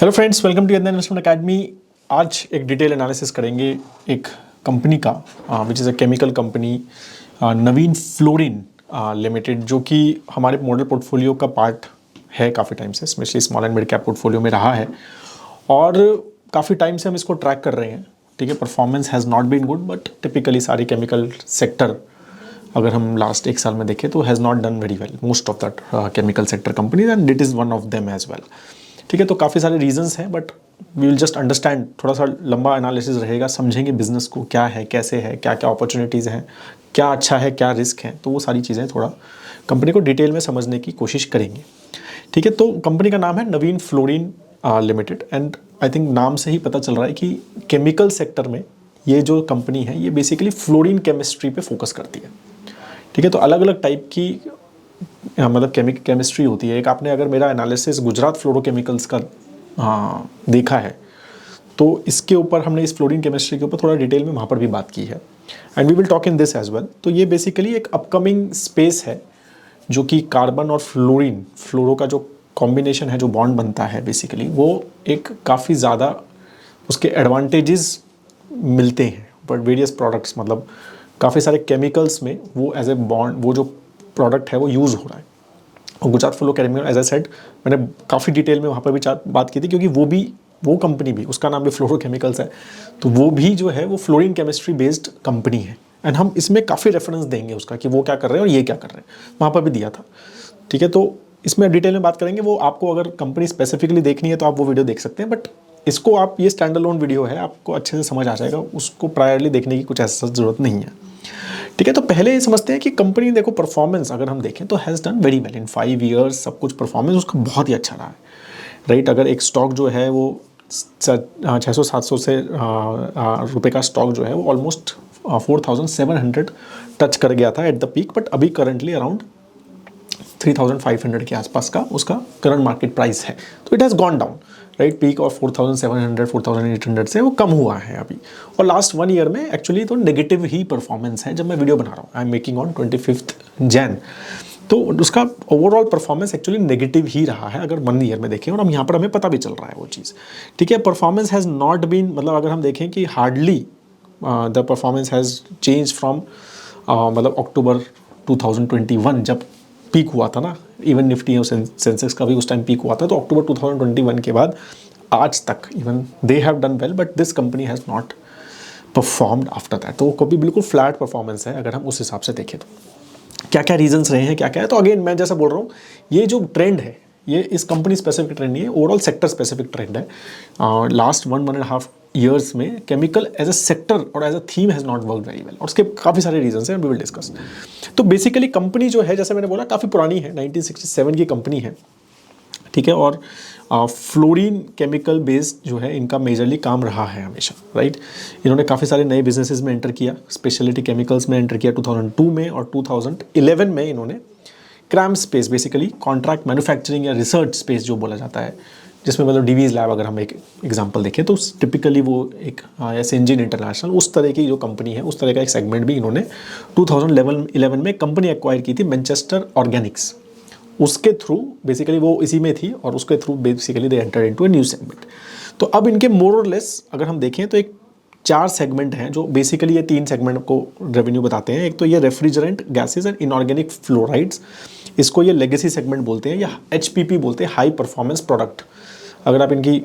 Hello friends, welcome to यंदा investment academy. आज एक डिटेल एनालिसिस करेंगे एक कंपनी का which is a chemical company Naveen Fluorine limited, जो कि हमारे मॉडल पोर्टफोलियो का पार्ट है काफ़ी टाइम से, specially small and mid cap portfolio में रहा है और काफ़ी टाइम से हम इसको ट्रैक कर रहे हैं। ठीक है, performance has not been good, but typically सारी केमिकल सेक्टर अगर हम लास्ट एक साल में देखें तो has not done very well most of that chemical sector companies, and it is one of them as well. ठीक है, तो काफ़ी सारे रीजंस हैं, but we will just understand, थोड़ा सा लंबा एनालिसिस रहेगा, समझेंगे बिजनेस को क्या है, कैसे है, क्या क्या अपॉर्चुनिटीज़ हैं, क्या अच्छा है, क्या रिस्क है, तो वो सारी चीज़ें थोड़ा कंपनी को डिटेल में समझने की कोशिश करेंगे। ठीक है, तो कंपनी का नाम है Navin Fluorine Limited, and I think नाम से ही पता चल रहा है कि केमिकल सेक्टर में ये जो कंपनी है ये बेसिकली फ्लोरिन केमिस्ट्री पे फोकस करती है। ठीक है, तो अलग अलग टाइप की मतलब केमिस्ट्री होती है। एक आपने अगर मेरा एनालिसिस गुजरात फ्लोरोकेमिकल्स का देखा है तो इसके ऊपर हमने इस फ्लोरिन केमिस्ट्री के ऊपर थोड़ा डिटेल में वहाँ पर भी बात की है, and we will talk in this as well. तो ये बेसिकली एक अपकमिंग स्पेस है जो कि कार्बन और फ्लोरिन, फ्लोरो का जो कॉम्बिनेशन है, जो बॉन्ड बनता है बेसिकली, वो एक काफ़ी ज़्यादा उसके एडवांटेजेस मिलते हैं, बट वेरियस प्रोडक्ट्स, मतलब काफ़ी सारे केमिकल्स में वो एज ए बॉन्ड, वो जो प्रोडक्ट है वो यूज़ हो रहा है। और Gujarat fluorochemical, as I said, मैंने काफ़ी डिटेल में वहाँ पर भी बात की थी, क्योंकि वो कंपनी भी, उसका नाम भी फ्लोरोकेमिकल्स है, तो वो भी जो है वो फ्लोरिन केमिस्ट्री बेस्ड कंपनी है, एंड हम इसमें काफ़ी रेफरेंस देंगे उसका कि वो क्या कर रहे हैं और ये क्या कर रहे हैं, वहाँ पर भी दिया था। ठीक है, तो इसमें डिटेल में बात करेंगे। वो आपको अगर कंपनी स्पेसिफिकली देखनी है तो आप वो वीडियो देख सकते हैं, बट इसको आप, ये स्टैंड अलोन वीडियो है, आपको अच्छे से समझ आ जाएगा, उसको प्रायरली देखने की कुछ ऐसा ज़रूरत नहीं है। ठीक है, तो पहले ये समझते हैं कि कंपनी, देखो परफॉर्मेंस अगर हम देखें तो has done very well in 5 years, सब कुछ परफॉर्मेंस उसका बहुत ही अच्छा रहा है, राइट। अगर एक स्टॉक जो है वो 600-700 से रुपए का स्टॉक जो है वो ऑलमोस्ट 4700 टच कर गया था एट द पीक, बट अभी करंटली अराउंड 3500 के आसपास का उसका करंट मार्केट प्राइस है। तो it has gone down, right. Peak और 4700 4800 से वो कम हुआ है अभी, और लास्ट 1 ईयर में एक्चुअली तो नेगेटिव ही परफॉर्मेंस है। जब मैं वीडियो बना रहा हूँ, I am making on 25 Jain, तो उसका ओवरऑल परफॉर्मेंस एक्चुअली नेगेटिव ही रहा है अगर 1 ईयर में देखें, और हम यहाँ पर हमें पता भी चल रहा है वो चीज़। ठीक है, परफॉर्मेंस हैज़ नॉट बीन, मतलब अगर हम देखें कि hardly the performance has change from मतलब अक्टूबर 2021 जब पीक हुआ था ना, इवन निफ्टी और सेंसेक्स का भी उस टाइम पीक हुआ था, तो अक्टूबर 2021 के बाद आज तक even they have done well, but this company has not performed after that. तो वो कभी बिल्कुल फ्लैट परफॉर्मेंस है अगर हम उस हिसाब से देखें तो। क्या क्या रीजंस रहे हैं, क्या क्या है, तो अगेन मैं जैसा बोल रहा हूँ, ये जो ट्रेंड है ये इस कंपनी स्पेसिफिक ट्रेंड नहीं है, ओवरऑल सेक्टर स्पेसिफिक ट्रेंड है। लास्ट 1.5 ईयर्स में केमिकल एज अ सेक्टर और as a theme has not work very well, और उसके काफ़ी सारे रीजंस हैं, वी विल डिस्कस। तो बेसिकली कंपनी जो है, जैसे मैंने बोला, काफ़ी पुरानी है, 1967 की कंपनी है। ठीक है, और फ्लोरीन केमिकल बेस्ड जो है इनका मेजरली काम रहा है हमेशा, राइट। इन्होंने काफ़ी सारे नए बिजनेसेस में एंटर किया, स्पेशलिटी केमिकल्स में एंटर किया 2002 में, और 2011 में इन्होंने CRAM space, basically contract manufacturing या रिसर्च स्पेस जो बोला जाता है, जिसमें मतलब डीवीज लैब अगर हम एक एग्जांपल देखें तो टिपिकली वो एक सिंजीन इंटरनेशनल, उस तरह की जो कंपनी है, उस तरह का एक सेगमेंट भी इन्होंने 2011 में कंपनी एक्वायर की थी, मैनचेस्टर ऑर्गेनिक्स। उसके थ्रू बेसिकली वो इसी में थी, और उसके through basically they enter into a new segment. तो अब इनके मोर और लेस अगर हम देखें तो एक 4 सेगमेंट हैं, जो बेसिकली ये 3 सेगमेंट को रेवेन्यू बताते हैं। एक तो ये refrigerant gases and inorganic fluorides, इसको ये लेगेसी सेगमेंट बोलते हैं, या HPP बोलते हैं, हाई परफॉर्मेंस प्रोडक्ट। अगर आप इनकी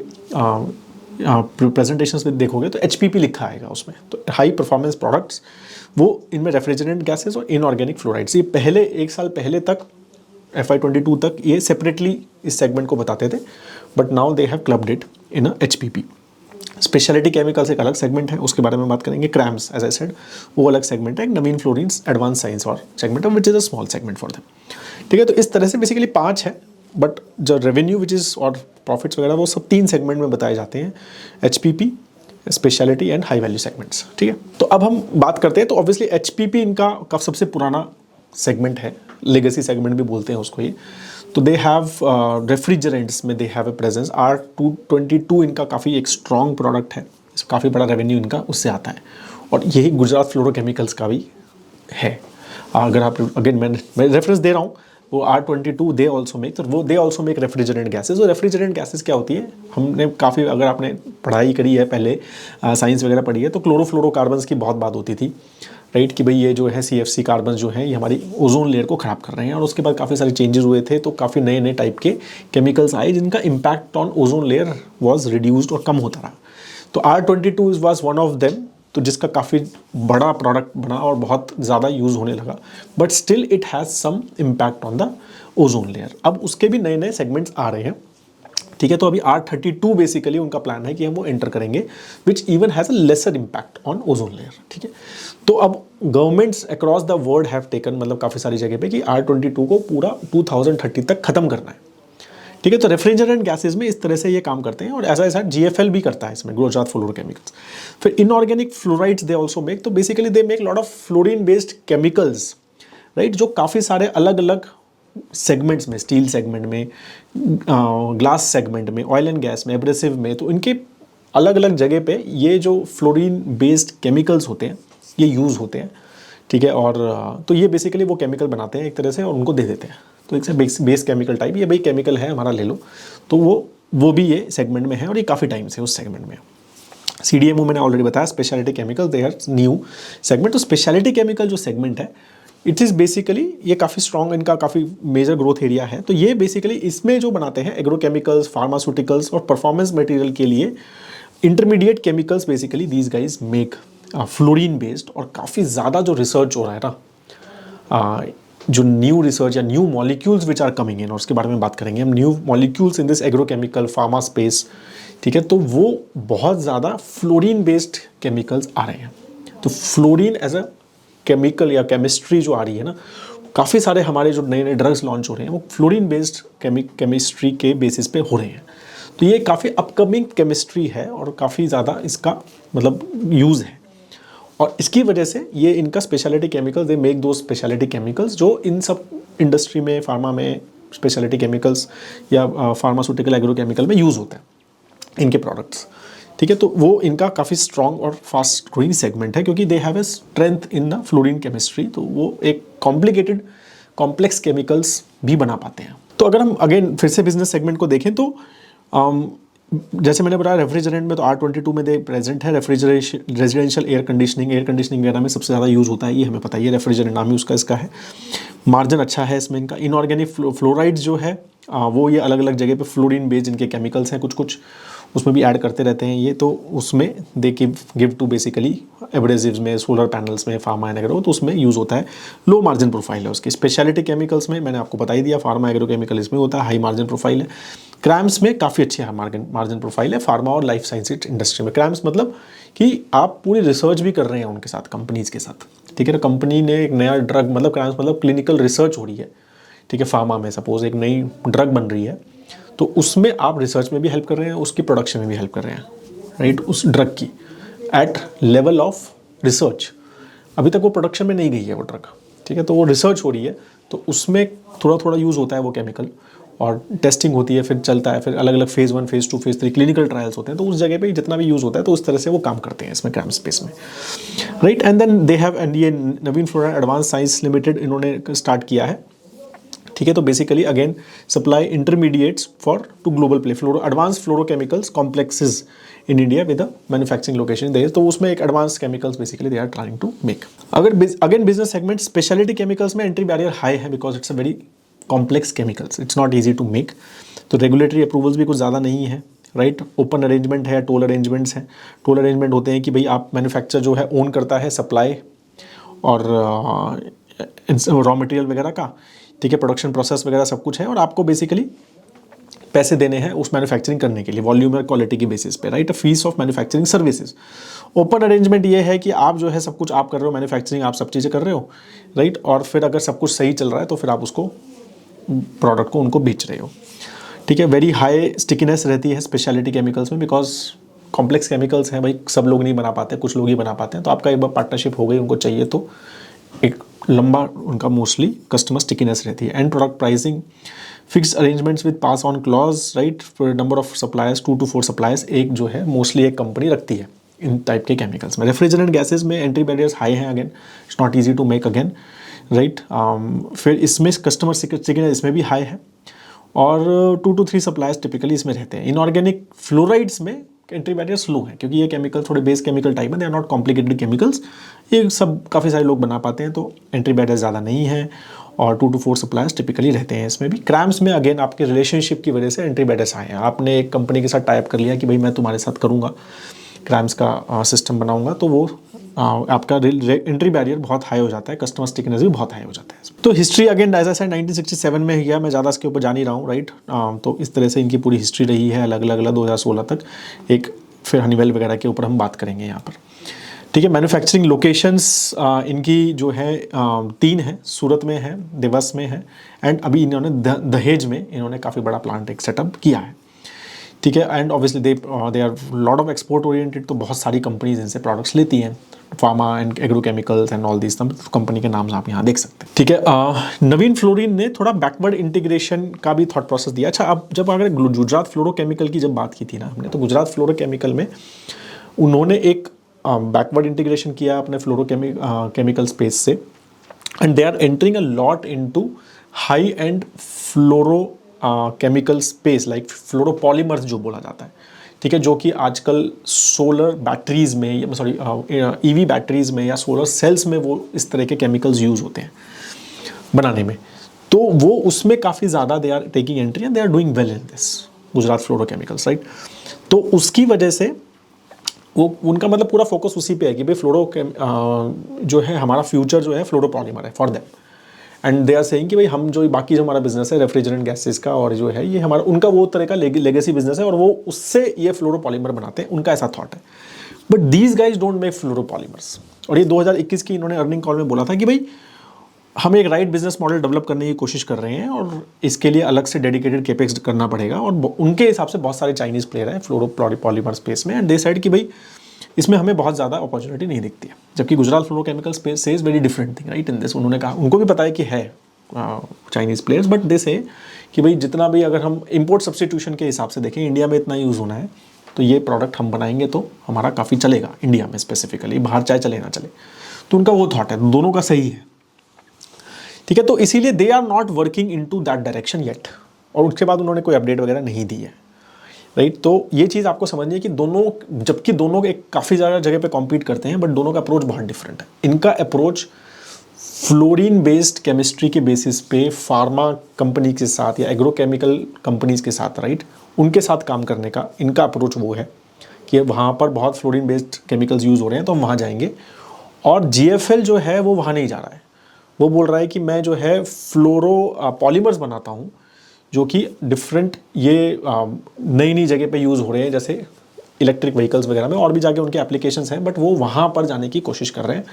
प्रेजेंटेशंस में देखोगे तो HPP लिखा आएगा उसमें, तो हाई परफॉर्मेंस प्रोडक्ट्स, वो इनमें रेफ्रिजरेंट गैसेज और इनऑर्गेनिक फ्लोराइड्स, ये पहले 1 साल पहले तक FY22 तक ये सेपरेटली इस सेगमेंट को बताते थे, but now they have clubbed it in HPP। Speciality chemicals एक अलग सेगमेंट है, उसके बारे में बात करेंगे। क्रैम्स, एज आई सेड, वो अलग सेगमेंट है। नवीन फ्लोरिन्स एडवांस साइंस और सेगमेंट है, which is a small segment for them. ठीक है, तो इस तरह से बेसिकली 5 है, बट जो रेवेन्यू विच इज़ और प्रॉफिट्स वगैरह वो सब 3 सेगमेंट में बताए जाते हैं, HPP, speciality and high value segments. ठीक है, तो अब हम बात करते हैं, तो ऑब्वियसली HPP इनका सबसे पुराना सेगमेंट है, लेगेसी सेगमेंट भी बोलते हैं उसको ये। तो दे हैव रेफ्रिजरेंट्स में they have a presence. R222 इनका काफ़ी एक स्ट्रॉन्ग प्रोडक्ट है, काफ़ी बड़ा रेवेन्यू इनका उससे आता है, और यही गुजरात फ्लोरोकेमिकल्स का भी है। अगर आप, अगेन मैं रेफरेंस दे रहा हूँ, वो R22 दे ऑल्सो मेक, तो वो दे ऑल्सो मेक रेफ्रिजरेंट गैसेज। और रेफ्रिजरेंट गैसेज क्या होती है, हमने काफ़ी, अगर आपने पढ़ाई करी है पहले, साइंस वगैरह पढ़ी है, तो क्लोरोफ्लोरोकार्बन्स की बहुत बात होती थी, राइट, कि भाई ये जो है CFC कार्बन जो है ये हमारी ओजोन लेयर को ख़राब कर रहे हैं। और उसके बाद काफ़ी सारे चेंजेस हुए थे, तो काफ़ी नए नए टाइप के केमिकल्स आए जिनका impact on ozone layer was reduced और कम होता रहा। तो R22 was one of them, तो जिसका काफ़ी बड़ा प्रोडक्ट बना और बहुत ज़्यादा यूज़ होने लगा, but still it has some impact on the ozone layer. अब उसके भी नए नए सेगमेंट्स आ रहे हैं, ठीक है। तो अभी R32 बेसिकली उनका प्लान है कि हम वो एंटर करेंगे, which even has a lesser impact on ozone layer, ठीक है। तो अब governments across the world have taken, मतलब काफ़ी सारी जगह पे, कि R22 को पूरा 2030 तक खत्म करना है, ठीक है। तो रेफ्रिजरेंट गैसेज में इस तरह से ये काम करते हैं, और ऐसा ऐसा GFL भी करता है इसमें, गुजरात फ्लोरोकेमिकल्स। फिर inorganic fluorides they also make, तो basically they make lot of fluorine based chemicals, right, जो काफ़ी सारे अलग अलग सेगमेंट्स में, स्टील सेगमेंट में, ग्लास सेगमेंट में, ऑयल एंड गैस में, एब्रेसिव में, तो इनके अलग अलग जगह पे ये जो फ्लोरीन बेस्ड केमिकल्स होते हैं ये यूज़ होते हैं, ठीक है। और तो ये बेसिकली वो केमिकल बनाते हैं एक तरह से और उनको दे देते हैं, तो एक बेस केमिकल टाइप, ये भाई केमिकल है हमारा, ले लो। तो वो भी ये सेगमेंट में है, और ये काफ़ी टाइम से उस सेगमेंट में। CDMO मैंने ऑलरेडी बताया, specialty chemical, they are new segment. तो स्पेशलिटी केमिकल जो सेगमेंट है, इट इज़ बेसिकली, ये काफ़ी स्ट्रॉन्ग, इनका काफ़ी मेजर ग्रोथ एरिया है। तो ये बेसिकली इसमें जो बनाते हैं एग्रोकेमिकल्स, फार्मास्यूटिकल्स और परफॉर्मेंस मटेरियल के लिए intermediate chemicals, basically these guys make fluorine based. और काफ़ी ज़्यादा जो रिसर्च हो रहा है ना, जो न्यू रिसर्च या new molecules which are coming in, और उसके बारे में बात करेंगे हम, new molecules in this agrochemical pharma space, ठीक है। तो वो बहुत ज़्यादा फ्लोरीन बेस्ड केमिकल्स आ रहे हैं। तो फ्लोरीन एज अ केमिकल या केमिस्ट्री जो आ रही है ना, काफ़ी सारे हमारे जो नए नए ड्रग्स लॉन्च हो रहे हैं वो फ्लोरीन बेस्ड केमिस्ट्री के बेसिस पे हो रहे हैं। तो ये काफ़ी अपकमिंग केमिस्ट्री है और काफ़ी ज़्यादा इसका मतलब यूज़ है, और इसकी वजह से ये इनका स्पेशलिटी केमिकल्स, दे मेक दो स्पेशलिटी केमिकल्स जो इन सब इंडस्ट्री में, फार्मा में, स्पेशलिटी केमिकल्स या फार्मास्यूटिकल एग्रोकेमिकल में यूज़ होता है इनके प्रोडक्ट्स, ठीक है। तो वो इनका काफ़ी स्ट्रॉन्ग और फास्ट ग्रोइंग सेगमेंट है, क्योंकि they have a strength in the fluorine chemistry. तो वो एक कॉम्प्लिकेटेड कॉम्प्लेक्स केमिकल्स भी बना पाते हैं। तो अगर हम अगेन फिर से बिजनेस सेगमेंट को देखें, तो जैसे मैंने बताया रेफ्रिजरेंट में तो R22 में दे प्रेजेंट है। रेजिडेंशियल एयर कंडीशनिंग वगैरह में सबसे ज़्यादा यूज़ होता है, ये हमें पता है, ये रेफ्रिजरेंट नाम ही उसका इसका है। मार्जिन अच्छा है इसमें इनका। इनऑर्गेनिक फ्लोराइड्स जो है वो ये अलग अलग जगह पे फ्लोरीन बेस्ड इनके केमिकल्स हैं, कुछ कुछ उसमें भी ऐड करते रहते हैं ये। तो उसमें they give to basically abrasives में, सोलर पैनल्स में, फार्मा एंड एग्रो, तो उसमें यूज़ होता है। लो मार्जिन प्रोफाइल है उसकी। स्पेशलिटी केमिकल्स में मैंने आपको बता ही दिया, फार्मा एग्रो केमिकल इसमें होता है, हाई मार्जिन प्रोफाइल है। क्रैम्स में काफ़ी अच्छी मार्जिन प्रोफाइल है फार्मा और लाइफ साइंसेज इंडस्ट्री में। क्रैम्स मतलब कि आप पूरी रिसर्च भी कर रहे हैं उनके साथ, कंपनीज़ के साथ, ठीक है ना। कंपनी ने एक नया ड्रग, मतलब क्रैम्स मतलब क्लिनिकल रिसर्च हो रही है, ठीक है। फार्मा में सपोज एक नई ड्रग बन रही है, तो उसमें आप रिसर्च में भी हेल्प कर रहे हैं, उसकी प्रोडक्शन में भी हेल्प कर रहे हैं, राइट, उस ड्रग की एट लेवल ऑफ रिसर्च। अभी तक वो प्रोडक्शन में नहीं गई है वो ड्रग, ठीक है। तो वो रिसर्च हो रही है, तो उसमें थोड़ा थोड़ा यूज़ होता है वो केमिकल, और टेस्टिंग होती है, फिर चलता है, फिर अलग अलग phase 1, phase 2, phase 3 clinical trials होते हैं। तो उस जगह पे जितना भी यूज़ होता है, तो उस तरह से वो काम करते हैं इसमें क्रैम स्पेस में, right. And then they have, and ये Navin Fluoride Advance Science Limited इन्होंने स्टार्ट किया है, ठीक है। तो basically again supply intermediates for two global play, advance fluorochemicals complexes in India with the manufacturing location there. तो उसमें एक advance chemicals basically they are trying to make. अगर again business segment, speciality chemicals में entry barrier high है, because it's a very complex chemicals, it's not easy to make. तो regulatory approvals भी कुछ ज़्यादा नहीं है, राइट। ओपन अरेंजमेंट है, टोल अरेंजमेंट्स हैं। टोल अरेंजमेंट होते हैं कि भाई आप मैन्युफैक्चर जो है ओन करता है सप्लाई और रॉ मटेरियल वगैरह का, ठीक है, प्रोडक्शन प्रोसेस वगैरह सब कुछ है, और आपको बेसिकली पैसे देने हैं उस मैन्युफैक्चरिंग करने के लिए वॉल्यूम और क्वालिटी की बेसिस पे, right. Fees of manufacturing services. Open arrangement ये है कि आप जो है सब कुछ आप कर रहे हो, मैन्युफैक्चरिंग आप सब चीज़ें कर रहे हो, राइट। और फिर अगर सब कुछ सही चल रहा है तो फिर आप उसको प्रोडक्ट को उनको बेच रहे हो, ठीक है। वेरी हाई स्टिकीनेस रहती है स्पेशलिटी केमिकल्स में, बिकॉज कॉम्प्लेक्स केमिकल्स हैं भाई, सब लोग नहीं बना पाते, कुछ लोग ही बना पाते हैं। तो आपका एक बार पार्टनरशिप हो गई, उनको चाहिए तो एक लंबा उनका मोस्टली कस्टमर स्टिकीनेस रहती है। And product pricing, fix arrangements with pass on clause, right. Number of suppliers 2 to 4 suppliers एक जो है मोस्टली एक कंपनी रखती है इन टाइप के केमिकल्स में। रेफ्रिजरेंट गैसेज में एंट्री बैरियर्स हाई हैं, again it's not easy to make again, right. फिर इसमें कस्टमर स्टिकीनेस इसमें भी हाई है, और 2 to 3 सप्लायर्स टिपिकली इसमें रहते हैं। इनऑर्गेनिक फ्लोराइड्स में एंट्री बैरियर स्लो है, क्योंकि ये केमिकल थोड़े बेस केमिकल टाइप है, they are not complicated chemicals, ये सब काफ़ी सारे लोग बना पाते हैं, तो एंट्री बैरियर ज़्यादा नहीं है, और 2 to 4 सप्लायर्स टिपिकली रहते हैं इसमें भी। क्रैम्स में अगेन आपके रिलेशनशिप की वजह से एंट्री बैरियर्स आए हैं। आपने एक कंपनी के साथ टाइप कर लिया कि भाई मैं तुम्हारे साथ करूँगा, क्रैम्स का सिस्टम बनाऊंगा, तो वो आपका एंट्री बैरियर बहुत हाई हो जाता है, कस्टमर स्टिकनेस भी बहुत हाई हो जाता है। तो history again as I said 1967 में गया, मैं ज़्यादा इसके ऊपर जा नहीं रहा हूँ, राइट। तो इस तरह से इनकी पूरी हिस्ट्री रही है, अलग अलग 2016 तक। एक फिर हनीवेल वगैरह के ऊपर हम बात करेंगे यहाँ पर, ठीक है। मैन्युफैक्चरिंग लोकेशंस इनकी जो है 3 है, सूरत में है, देवस में है, एंड अभी इन्होंने दहेज में इन्होंने काफ़ी बड़ा प्लांट एक सेटअप किया है, ठीक है। And obviously they are lot of export oriented, तो बहुत सारी कंपनीज इनसे प्रोडक्ट्स लेती हैं, pharma and agrochemicals and all these company के नाम आप यहाँ देख सकते हैं, ठीक है। नवीन फ्लोरिन ने थोड़ा बैकवर्ड इंटीग्रेशन का भी थॉट प्रोसेस दिया। अच्छा, अब जब अगर गुजरात फ्लोरोकेमिकल की जब बात की थी ना हमने, तो गुजरात फ्लोरोकेमिकल में उन्होंने एक बैकवर्ड इंटीग्रेशन किया अपने फ्लोरोकेमिकल स्पेस से, and they are entering a lot into high end fluoro chemical space, like fluoropolymers जो बोला जाता है, ठीक है, जो कि आजकल सोलर बैटरीज में, सॉरी ईवी बैटरीज में या सोलर सेल्स में वो इस तरह के केमिकल्स यूज़ होते हैं बनाने में, तो वो उसमें काफ़ी ज़्यादा they are taking entry and they are doing well in this Gujarat fluorochemicals, right. तो उसकी वजह से वो उनका मतलब पूरा फोकस उसी पे है कि भाई जो है हमारा फ्यूचर जो है फ्लोरोपॉलीमर है for them, and they are saying कि भाई हम जो बाकी जो हमारा बिजनेस है रेफ्रिजरेंट गैसेस का और जो है ये हमारा उनका वो तरह का लेगेसी बिजनेस है, और वो उससे ये फ्लोरोपॉलीमर बनाते हैं, उनका ऐसा थॉट है। But these guys don't make fluoropolymers, और ये 2021 की इन्होंने अर्निंग कॉल में बोला था कि भाई हम एक राइट बिजनेस मॉडल डेवलप करने की कोशिश कर रहे हैं, और इसके लिए अलग से डेडिकेटेड केपेक्स करना पड़ेगा, और उनके हिसाब से बहुत सारे चाइनीज़ प्लेयर हैं फ्लोरोपॉलीमर स्पेस में, एंड दे साइड कि भाई इसमें हमें बहुत ज़्यादा अपॉर्चुनिटी नहीं दिखती है, जबकि गुजरात फ्लोरोकेमिकल स्पेस से is very different thing, right. In this उन्होंने कहा, उनको भी पता है कि है चाइनीज़ प्लेयर्स, बट दे से कि भाई जितना भी अगर हम इंपोर्ट सब्सटीट्यूशन के हिसाब से देखें, इंडिया में इतना यूज़ होना है, तो ये प्रोडक्ट हम बनाएंगे तो हमारा काफ़ी चलेगा इंडिया में स्पेसिफिकली, बाहर चाहे चले ना चले, तो उनका वो थॉट है, दोनों का सही है, ठीक है। तो इसीलिए they are not working into that direction yet, और उसके बाद उन्होंने कोई अपडेट वगैरह नहीं दी है, राइट। तो ये चीज़ आपको समझनी है कि दोनों, जबकि दोनों एक काफ़ी ज़्यादा जगह पे कॉम्पीट करते हैं, बट दोनों का अप्रोच बहुत डिफरेंट है। इनका अप्रोच फ्लोरीन बेस्ड केमिस्ट्री के बेसिस पे फार्मा कंपनी के साथ या एग्रोकेमिकल कंपनीज के साथ, राइट, उनके साथ काम करने का इनका अप्रोच वो है कि वहाँ पर बहुत फ्लोरीन बेस्ड केमिकल्स यूज़ हो रहे हैं तो हम वहाँ जाएंगे, और GFL जो है वो वहाँ नहीं जा रहा है, वो बोल रहा है कि मैं जो है फ्लोरो पॉलीमर्स बनाता हूँ जो कि डिफरेंट ये नई नई जगह पे यूज़ हो रहे हैं, जैसे इलेक्ट्रिक व्हीकल्स वगैरह में, और भी जाके उनके एप्लीकेशंस हैं, बट वो वहाँ पर जाने की कोशिश कर रहे हैं,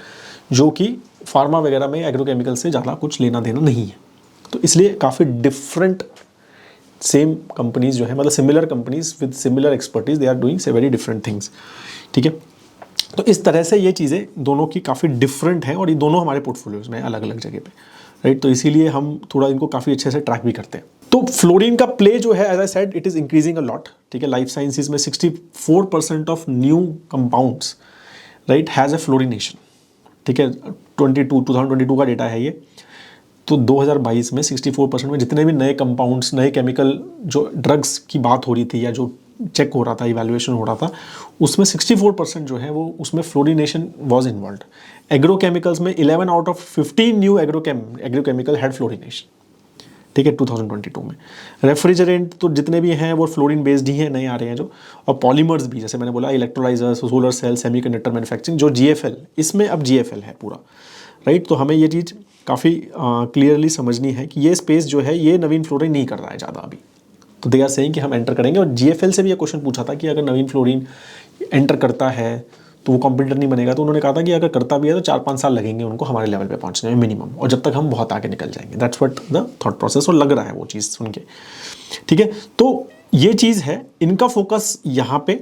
जो कि फार्मा वगैरह में एग्रोकेमिकल से ज़्यादा कुछ लेना देना नहीं है। तो इसलिए काफ़ी डिफरेंट सेम कंपनीज जो है, मतलब similar companies with similar expertise, they are doing so very different things, ठीक है। तो इस तरह से ये चीज़ें दोनों की काफ़ी डिफरेंट हैं, और ये दोनों हमारे पोर्टफोलियोज में अलग अलग जगह पे, राइट। तो इसीलिए हम थोड़ा इनको काफ़ी अच्छे से ट्रैक भी करते हैं। तो फ्लोरीन का प्ले जो है, as I said, it is increasing a lot, ठीक है। लाइफ साइंसेज में 64% of new compounds, right, has a fluorination, ठीक है। 2022 का डेटा है ये। तो 2022 में 64% में जितने भी नए कंपाउंड्स, नए केमिकल जो ड्रग्स की बात हो रही थी या जो चेक हो रहा था, इवैल्यूएशन हो रहा था, उसमें 64% जो है वो उसमें फ्लोरिनेशन वाज इन्वॉल्व्ड। एग्रोकेमिकल्स में 11 out of 15 new agrochemical had fluorination, ठीक है, 2022 में। रेफ्रिजरेंट तो जितने भी हैं वो फ्लोरीन बेस्ड ही हैं, नए आ रहे हैं जो, और पॉलीमर्स भी, जैसे मैंने बोला electrolysers, solar cell, semiconductor manufacturing, जो GFL, इसमें अब GFL है पूरा, राइट। तो हमें ये चीज़ काफ़ी क्लियरली समझनी है कि ये स्पेस जो है ये नवीन फ्लोरीन नहीं कर रहा है ज़्यादा अभी, तो दे आर सेइंग कि हम एंटर करेंगे। और GFL से भी ये क्वेश्चन पूछा था कि अगर नवीन फ्लोरीन एंटर करता है तो वो कॉम्पिटिटर नहीं बनेगा, तो उन्होंने कहा था कि अगर करता भी है तो 4-5 साल लगेंगे उनको हमारे लेवल पे पहुंचने में मिनिमम, और जब तक हम बहुत आगे निकल जाएंगे। That's what the thought process, और लग रहा है वो चीज़ सुन के, ठीक है। तो ये चीज़ है, इनका फोकस यहाँ पे,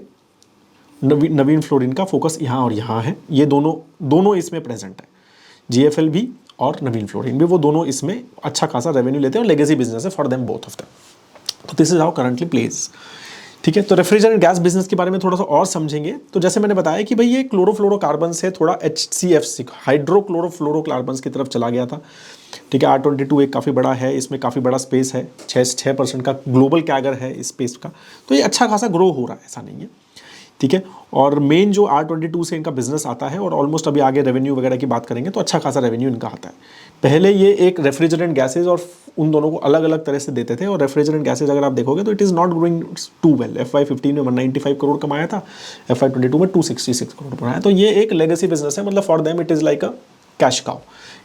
नवीन फ्लोरीन का फोकस यहाँ और यहाँ है, ये दोनों इसमें प्रेजेंट है, GFL भी और नवीन फ्लोरीन भी, वो दोनों इसमें अच्छा खासा रेवेन्यू लेते हैं, और लेगेसी बिजनेस है for them, both of them. तो this is how currently plays, ठीक है, तो रेफ्रिजरेंट गैस बिजनेस के बारे में थोड़ा सा और समझेंगे। तो जैसे मैंने बताया कि भाई ये क्लोरोफ्लोरोकार्बन से थोड़ा HCFC हाइड्रोक्लोरोफ्लोरोकार्बन की तरफ चला गया था। ठीक है, R22 एक काफ़ी बड़ा है, इसमें काफ़ी बड़ा स्पेस है, 6% का ग्लोबल कैगर है इस स्पेस का, तो ये अच्छा खासा ग्रो हो रहा है, ऐसा नहीं है। ठीक है, और मेन जो R22 से इनका बिजनेस आता है, और ऑलमोस्ट अभी आगे रेवेन्यू वगैरह की बात करेंगे तो अच्छा खासा रेवेन्यू इनका आता है। पहले ये एक रेफ्रिजरेंट गैसेज और उन दोनों को अलग अलग तरह से देते थे, और रेफ्रिजरेंट गैसेज अगर आप देखोगे तो it is not growing too well. FY15 में 195 करोड़ कमाया था, FY22 में 266 करोड़ बनाया। तो ये एक लेगेसी बिजनेस है, मतलब for them it is like a cash cow,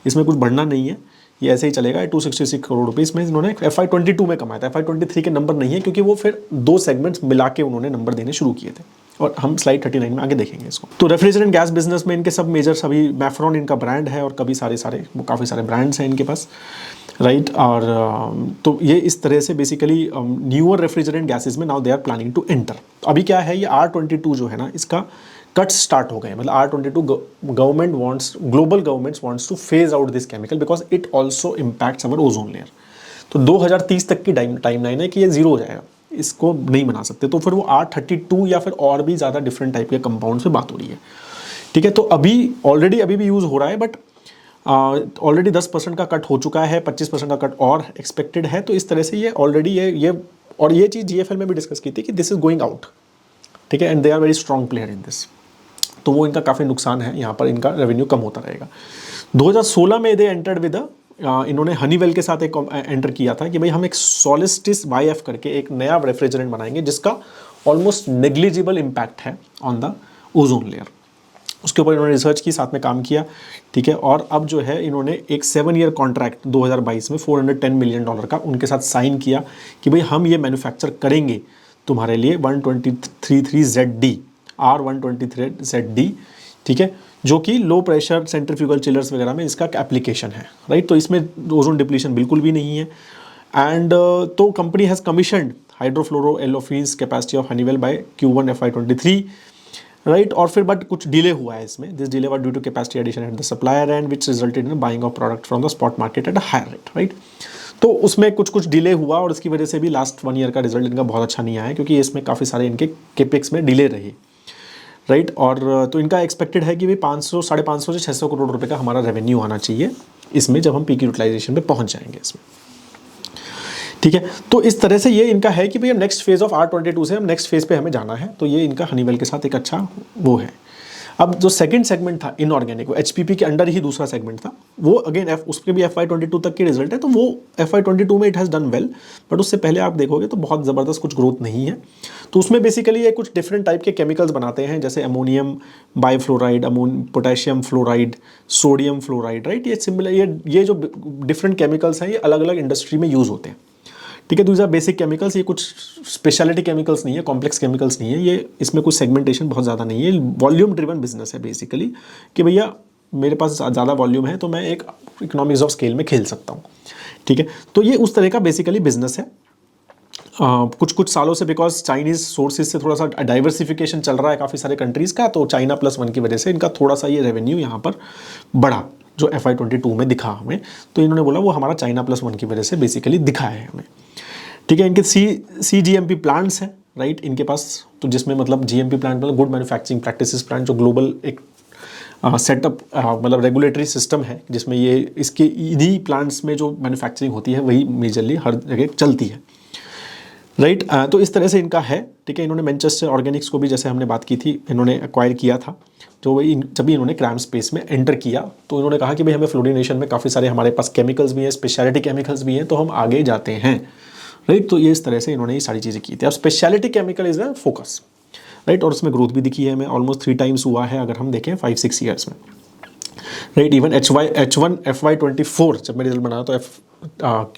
इसमें कुछ बढ़ना नहीं है, ये ऐसे ही चलेगा। 266 करोड़ रुपीज़ में इन्होंने FY22 में कमाया था। FY23 के नंबर नहीं है, क्योंकि वो फिर 2 सेगमेंट्स मिला के उन्होंने नंबर देने शुरू किए थे, और हम स्लाइड 39 में आगे देखेंगे इसको। तो रेफ्रिजरेंट गैस बिजनेस में इनके सब मेजर सभी, मैफ्रॉन इनका ब्रांड है, और काफ़ी सारे ब्रांड्स हैं इनके पास, राइट। और तो ये इस तरह से बेसिकली न्यूअर रेफ्रिजरेंट गैसेज में now they are planning to enter. अभी क्या है, ये R22 जो है ना, इसका कट्स स्टार्ट हो गए, मतलब R22 global governments wants two phase out this chemical because it also impacts our ozone layer. तो 2030 तक की टाइमलाइन है कि ये जीरो हो जाएगा, इसको नहीं बना सकते। तो फिर वो R32 या फिर और भी ज़्यादा डिफरेंट टाइप के कंपाउंड से बात हो रही है। ठीक है, तो अभी भी यूज़ हो रहा है, बट ऑलरेडी 10% का कट हो चुका है, 25% का कट और एक्सपेक्टेड है। तो इस तरह से ये ऑलरेडी ये चीज़ GFL में भी डिस्कस की थी कि दिस इज गोइंग आउट। ठीक है, and they are very strong player in this. तो वो इनका काफ़ी नुकसान है, यहाँ पर इनका रेवेन्यू कम होता रहेगा। 2016 में दे एंटर्ड विद इन्होंने हनीवेल के साथ एक एंटर किया था कि भाई हम एक सोलिस्टिस YF करके एक नया रेफ्रिजरेंट बनाएंगे जिसका ऑलमोस्ट नेग्लिजिबल इम्पैक्ट है ऑन द ओजोन लेयर। उसके ऊपर इन्होंने रिसर्च की, साथ में काम किया। ठीक है, और अब जो है इन्होंने एक 7 ईयर कॉन्ट्रैक्ट 2022 में $410 मिलियन का उनके साथ साइन किया कि भाई हम ये मैन्युफैक्चर करेंगे तुम्हारे लिए 123ZD R123ZD। ठीक है, जो कि लो प्रेशर सेंट्रीफ्यूगल चिलर्स वगैरह में इसका एप्लीकेशन है, राइट। तो इसमें ओजोन डिप्लीशन बिल्कुल भी नहीं है। एंड तो company has commissioned hydrofluoroolefins capacity of Honeywell by Q1 FY23, right. और फिर बट कुछ डिले हुआ है इसमें। This delay was due to capacity addition at the supplier and which resulted in buying of product from the spot market at a higher rate, right. तो उसमें कुछ delay हुआ, और इसकी वजह से भी लास्ट 1 ईयर का रिजल्ट इनका बहुत अच्छा नहीं आया, क्योंकि इसमें काफ़ी सारे इनके केपेक्स में डिले रही, राइट। और तो इनका एक्सपेक्टेड है कि भाई 500-550 से 600 करोड़ रुपए का हमारा रेवेन्यू आना चाहिए इसमें, जब हम पीक यूटिलाइजेशन पे पहुंच जाएंगे इसमें। ठीक है, तो इस तरह से ये इनका है कि भैया नेक्स्ट फेज ऑफ R22 से हम नेक्स्ट फेज पे हमें जाना है। तो ये इनका हनीवेल के साथ एक अच्छा वो है। अब जो सेकंड सेगमेंट था इनऑर्गेनिक, वो HPP के अंडर ही दूसरा सेगमेंट था, वो अगेन उसके भी FY22 तक के रिजल्ट है। तो वो FY22 में it has done well, but उससे पहले आप देखोगे तो बहुत ज़बरदस्त कुछ ग्रोथ नहीं है। तो उसमें बेसिकली ये कुछ डिफरेंट टाइप के केमिकल्स बनाते हैं, जैसे ammonium bifluoride, potassium fluoride, sodium fluoride, right. ये सिमिलर ये जो डिफरेंट केमिकल्स हैं, ये अलग अलग इंडस्ट्री में यूज़ होते हैं। ठीक है, तो ये बेसिक केमिकल्स, ये कुछ स्पेशलिटी केमिकल्स नहीं है, कॉम्प्लेक्स केमिकल्स नहीं है ये। इसमें कुछ सेगमेंटेशन बहुत ज़्यादा नहीं है, वॉल्यूम ड्रिवन बिजनेस है बेसिकली, कि भैया मेरे पास ज़्यादा वॉल्यूम है तो मैं एक इकोनॉमिक्स ऑफ स्केल में खेल सकता हूँ। ठीक है, तो ये उस तरह का बेसिकली बिजनेस है। कुछ सालों से बिकॉज चाइनीज़ सोर्सेज से थोड़ा सा डाइवर्सिफिकेशन चल रहा है काफ़ी सारे कंट्रीज़ का, तो China+1 की वजह से इनका थोड़ा सा ये रेवेन्यू यहाँ पर बढ़ा, जो FY22 में दिखा हमें। तो इन्होंने बोला वो हमारा China+1 की वजह से बेसिकली दिखा है हमें। ठीक है, इनके CGMP प्लांट्स हैं, राइट, इनके पास। तो जिसमें मतलब GMP प्लांट मतलब गुड मैन्युफैक्चरिंग प्रैक्टिसेस प्लांट, जो ग्लोबल एक सेटअप मतलब रेगुलेटरी सिस्टम है, जिसमें ये इसके इन्हीं प्लांट्स में जो मैन्युफैक्चरिंग होती है वही मेजरली हर जगह चलती है, राइट। तो इस तरह से इनका है। ठीक है, इन्होंने मैनचेस्टर ऑर्गेनिक्स को भी, जैसे हमने बात की थी, इन्होंने एक्वायर किया था। तो वही जब इन्होंने क्रैम स्पेस में एंटर किया तो इन्होंने कहा कि भाई हमें फ्लोरिनेशन में काफ़ी सारे हमारे पास केमिकल्स भी हैं, स्पेशलिटी केमिकल्स भी हैं, तो हम आगे जाते हैं, राइट। तो ये इस तरह से इन्होंने ये सारी चीज़ें की थी। अब speciality chemical is a focus, right, और उसमें ग्रोथ भी दिखी है हमें, ऑलमोस्ट 3 टाइम्स हुआ है अगर हम देखें 5-6 ईयर्स में, राइट। इवन H1 FY24 जब मैं रिजल्ट बनाया तो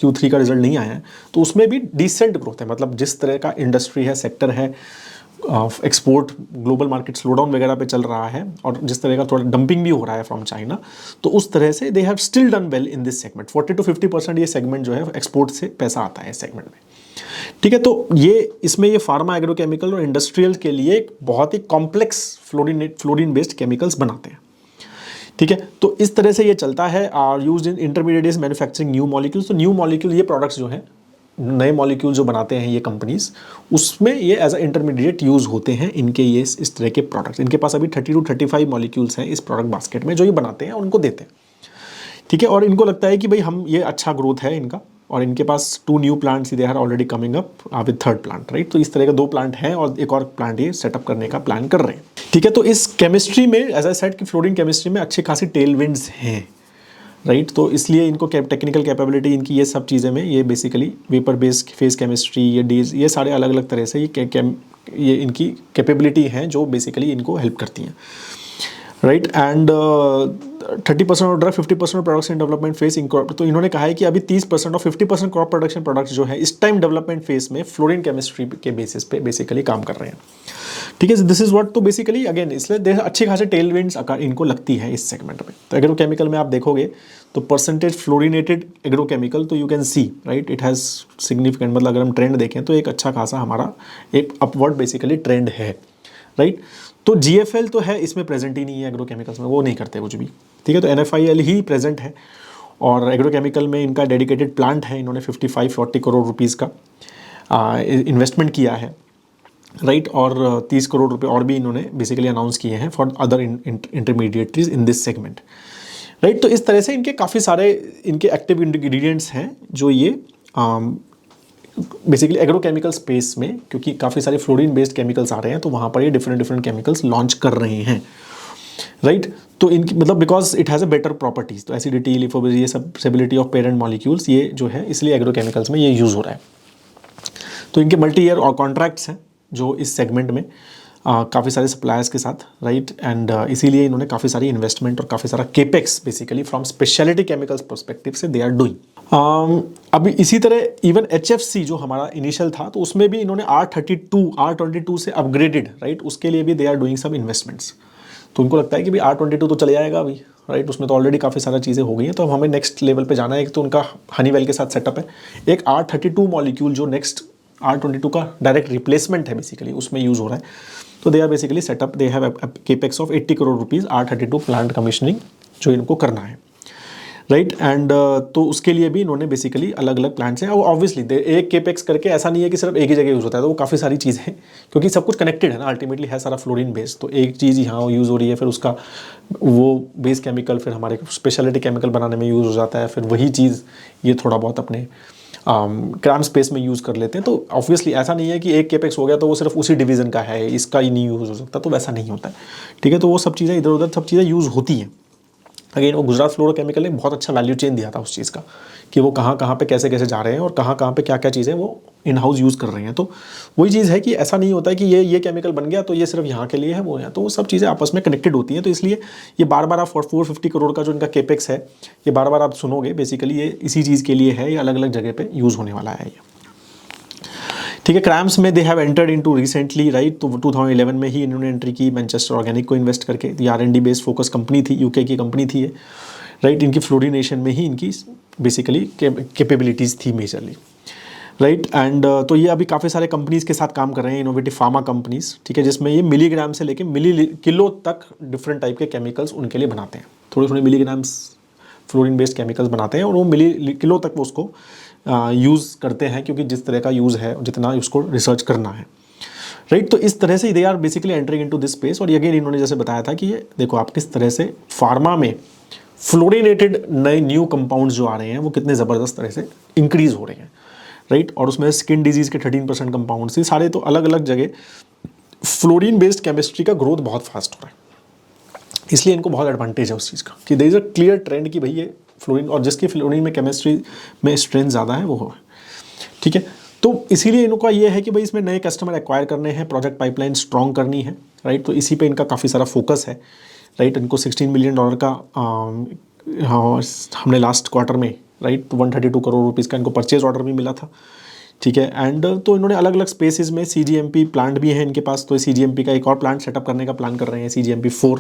Q3 का रिजल्ट नहीं आया है, तो उसमें भी डिसेंट ग्रोथ है। मतलब जिस तरह का इंडस्ट्री है, सेक्टर है, एक्सपोर्ट ग्लोबल मार्केट स्लोडाउन वगैरह पे चल रहा है, और जिस तरह का थोड़ा डंपिंग भी हो रहा है फ्रॉम चाइना, तो उस तरह से they have still done well in this segment. 40-50% ये सेगमेंट जो है एक्सपोर्ट से पैसा आता है इस सेगमेंट में। ठीक है, तो ये इसमें ये फार्मा, एग्रोकेमिकल और इंडस्ट्रियल के लिए एक बहुत ही कॉम्प्लेक्स फ्लोरीन बेस्ड केमिकल्स बनाते हैं। ठीक है, तो इस तरह से ये चलता है। Are used in intermediates manufacturing new molecules. तो न्यू मॉलिक्यूल ये प्रोडक्ट्स जो हैं नए मॉलिक्यूल जो बनाते हैं ये कंपनीज, उसमें ये एज अ इंटरमीडिएट यूज़ होते हैं इनके ये इस तरह के प्रोडक्ट्स। इनके पास अभी 30 to 35 मॉलिक्यूल्स हैं इस प्रोडक्ट बास्केट में जो ये बनाते हैं, उनको देते हैं, ठीक है। और इनको लगता है कि भाई हम ये अच्छा ग्रोथ है इनका, और इनके पास 2 new plants they are already coming up with 3rd plant, right. तो इस तरह का 2 प्लांट हैं और एक और प्लांट ये सेटअप करने का प्लान कर रहे हैं, ठीक है। तो इस केमिस्ट्री में एज आई सेड कि फ्लोरीन केमिस्ट्री में अच्छी खासी टेल विंड्स हैं, राइट। तो इसलिए इनको टेक्निकल कैपेबिलिटी इनकी ये सब चीज़ें में ये basically vapour based face chemistry, ये सारे अलग अलग तरह से ये इनकी कैपेबिलिटी हैं जो बेसिकली इनको हेल्प करती हैं, right. And 30% of drug, 50% of products in development face in crop. तो इन्होंने कहा है कि अभी 30% और 50% क्रॉप प्रोडक्शन प्रोडक्ट्स जो है इस टाइम डेवलपमेंट फेस में फ्लोरीन केमिस्ट्री के बेसिस पे बेसिकली काम कर रहे हैं, ठीक है। This is what. तो बेसिकली अगेन इसलिए अच्छी खासी टेल विंड्स इनको लगती है इस सेगमेंट में। तो एग्रोकेमिकल में आप देखोगे तो परसेंटेज फ्लोरिनेटेड एग्रोकेमिकल, तो you can see right it has significant, मतलब अगर हम ट्रेंड देखें तो एक अच्छा खासा हमारा एक अपवर्ड बेसिकली ट्रेंड है, राइट। तो GFL तो है, इसमें प्रेजेंट ही नहीं है एग्रोकेमिकल्स में, वो नहीं करते कुछ भी, ठीक है। तो NFIL ही प्रेजेंट है और एग्रोकेमिकल में इनका डेडिकेटेड प्लांट है। इन्होंने 55-40 करोड़ रुपीज़ का इन्वेस्टमेंट किया है, राइट। और 30 करोड़ रुपए और भी इन्होंने बेसिकली अनाउंस किए हैं for other intermediaries in this segment, right. तो इस तरह से इनके काफ़ी सारे इनके एक्टिव इंग्रेडिएंट्स हैं जो ये बेसिकली एग्रोकेमिकल स्पेस में, क्योंकि काफ़ी सारे फ्लोरीन बेस्ड केमिकल्स आ रहे हैं तो वहाँ पर ये डिफरेंट केमिकल्स लॉन्च कर रहे हैं, राइट। तो इनकी मतलब because it has a better properties, तो एसिडिटी, लिफोबिलिटी, ये सब स्टेबिलिटी ऑफ पेरेंट मॉलिक्यूल्स ये जो है इसलिए एग्रोकेमिकल्स में ये यूज़ हो रहा है। तो इनके मल्टी ईयर और कॉन्ट्रैक्ट्स हैं जो इस सेगमेंट में काफ़ी सारे सप्लायर्स के साथ, राइट। एंड इसीलिए इन्होंने काफ़ी सारी इन्वेस्टमेंट और काफ़ी सारा capex basically from speciality chemicals perspective से दे आर डूइंग। अभी इसी तरह इवन HFC जो हमारा इनिशियल था तो उसमें भी इन्होंने R22 से अपग्रेडेड, राइट, उसके लिए भी दे आर डूइंग सब इन्वेस्टमेंट्स। तो उनको लगता है कि भाई R22 तो चले जाएगा अभी, राइट, उसमें तो ऑलरेडी काफ़ी सारा चीज़ें हो गई हैं, तो अब हमें नेक्स्ट लेवल पे जाना है। एक तो उनका हनीवेल के साथ सेटअप है, एक R32 मॉलिक्यूल जो नेक्स्ट R22 का डायरेक्ट रिप्लेसमेंट है बेसिकली, उसमें यूज़ हो रहा है। तो they are basically setup, they have capex of 80 crore rupees R32 plant commissioning जो इनको करना है, राइट। एंड तो उसके लिए भी इन्होंने बेसिकली अलग अलग प्लांट्स हैं। और ऑब्वियसली एक केपेक्स करके ऐसा नहीं है कि सिर्फ एक ही जगह यूज़ होता है, तो वो काफ़ी सारी चीज़ें हैं क्योंकि सब कुछ कनेक्टेड है ना, अल्टीमेटली है सारा फ्लोरीन बेस। तो एक चीज़ यहाँ यूज़ हो रही है, फिर उसका वो बेस केमिकल फिर हमारे स्पेशलिटी केमिकल बनाने में यूज़ हो जाता है, फिर वही चीज़ ये थोड़ा बहुत अपने क्रैम स्पेस में यूज़ कर लेते हैं। तो ऑब्वियसली ऐसा नहीं है कि एक केपेक्स हो गया तो वो सिर्फ उसी डिवीज़न का है, इसका ही नहीं यूज़ हो सकता, तो वैसा नहीं होता है, ठीक है। तो वो सब चीज़ें इधर उधर सब चीज़ें यूज़ होती हैं। अगेन वो गुजरात फ्लोरोकेमिकल ने बहुत अच्छा वैल्यू चेन दिया था उस चीज़ का कि वो कहाँ कहाँ पे कैसे कैसे जा रहे हैं और कहाँ कहाँ पे क्या क्या चीज़ें वो इन हाउस यूज़ कर रहे हैं। तो वही चीज़ है कि ऐसा नहीं होता है कि ये केमिकल बन गया तो ये सिर्फ यहाँ के लिए है, वो है, तो वो सब चीज़ें आपस में कनेक्टेड होती हैं। तो इसलिए ये बार बार आप 450 करोड़ का जो इनका केपेक्स है ये बार बार आप सुनोगे, बेसिकली ये इसी चीज़ के लिए है, ये अलग अलग जगह पर यूज़ होने वाला है ये, ठीक है। क्रैम्स में they have entered into recently, right. तो 2011 में ही इन्होंने एंट्री की मैनचेस्टर ऑर्गेनिक को इन्वेस्ट करके। ये R&D बेस्ड फोकस कंपनी थी, UK की कंपनी थी ये, राइट। इनकी फ्लोरिनेशन में ही इनकी बेसिकली कैपेबिलिटीज़ थी मेजरली, राइट। एंड तो ये अभी काफ़ी सारे कंपनीज़ के साथ काम कर रहे हैं, इनोवेटिव फार्मा कंपनीज़, ठीक है, जिसमें ये मिलीग्राम से लेके किलो तक डिफरेंट टाइप के केमिकल्स उनके लिए बनाते हैं। थोड़े थोड़े मिलीग्राम्स फ्लोरीन बेस्ड केमिकल्स बनाते हैं और वो किलो तक वो उसको यूज़ करते हैं, क्योंकि जिस तरह का यूज़ है जितना उसको रिसर्च करना है, राइट। तो इस तरह से they are basically entering into this space. और अगेन इन्होंने जैसे बताया था कि ये देखो आप किस तरह से फार्मा में फ्लोरिनेटेड नए न्यू कंपाउंड्स जो आ रहे हैं वो कितने ज़बरदस्त तरह से इंक्रीज़ हो रहे हैं, राइट। और उसमें स्किन डिजीज़ के 13% कंपाउंड्स, ये सारे तो अलग अलग जगह फ्लोरीन बेस्ड केमिस्ट्री का ग्रोथ बहुत फास्ट हो रहा है, इसलिए इनको बहुत एडवांटेज है उस चीज़ का कि there is a clear trend कि भाई ये फ्लोरीन, और जिसकी फ्लोरीन में केमिस्ट्री में स्ट्रेंथ ज़्यादा है वो हो, ठीक है। तो इसीलिए इनका ये है कि भाई इसमें नए कस्टमर एक्वायर करने हैं, प्रोजेक्ट पाइपलाइन स्ट्रॉन्ग करनी है, राइट। तो इसी पे इनका काफ़ी सारा फोकस है, राइट। इनको $16 मिलियन का हमने लास्ट क्वार्टर में, राइट, तो 132 करोड़ रुपीज़ का इनको परचेज ऑर्डर भी मिला था, ठीक है। एंड तो इन्होंने अलग अलग स्पेसेस में CGMP प्लांट भी हैं इनके पास, तो CGMP का एक और प्लांट सेटअप करने का प्लान कर रहे हैं, CGMP 4,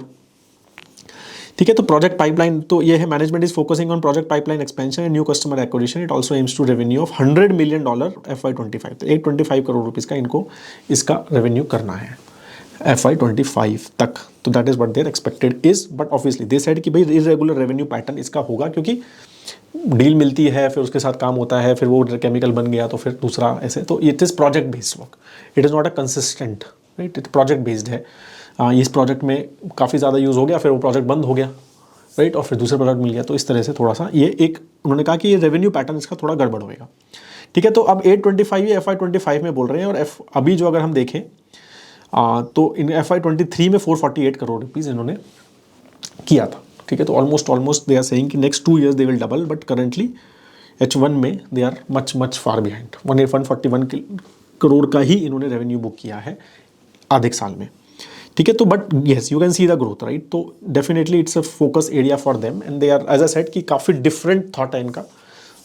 ठीक है। तो प्रोजेक्ट पाइपलाइन तो ये है, management is focusing on project pipeline expansion and new customer acquisition. It also aims to revenue of $100 million FY25, तो 825 करोड़ रुपीज़ का इनको इसका रेवेन्यू करना है FY25 तक। तो that is what they're expected is, but obviously they said कि भाई इरेगुलर रेवेन्यू पैटर्न इसका होगा, क्योंकि डील मिलती है, फिर उसके साथ काम होता है, फिर वो केमिकल बन गया तो फिर दूसरा ऐसे, तो it is project based work, it is not a consistent, right, it project based है। इस प्रोजेक्ट में काफ़ी ज़्यादा यूज़ हो गया, फिर वो प्रोजेक्ट बंद हो गया, राइट, और फिर दूसरा प्रोजेक्ट मिल गया, तो इस तरह से थोड़ा सा ये एक उन्होंने कहा कि ये रेवेन्यू पैटर्न इसका थोड़ा गड़बड़ होएगा, ठीक है। तो अब 825 ये FY25 में बोल रहे हैं, और अभी जो अगर हम देखें तो इन FY23 में 448 करोड़ रुपीज़ इन्होंने किया था, ठीक है। तो ऑलमोस्ट दे आर सेइंग कि next 2 years they will double, but currently H1 में they are much far behind. 141 crore का ही इन्होंने रेवेन्यू बुक किया है आधे साल में, ठीक है। तो but yes you can see the growth, right, तो definitely it's a focus area for them, and they are as I said कि काफ़ी डिफरेंट थॉट है इनका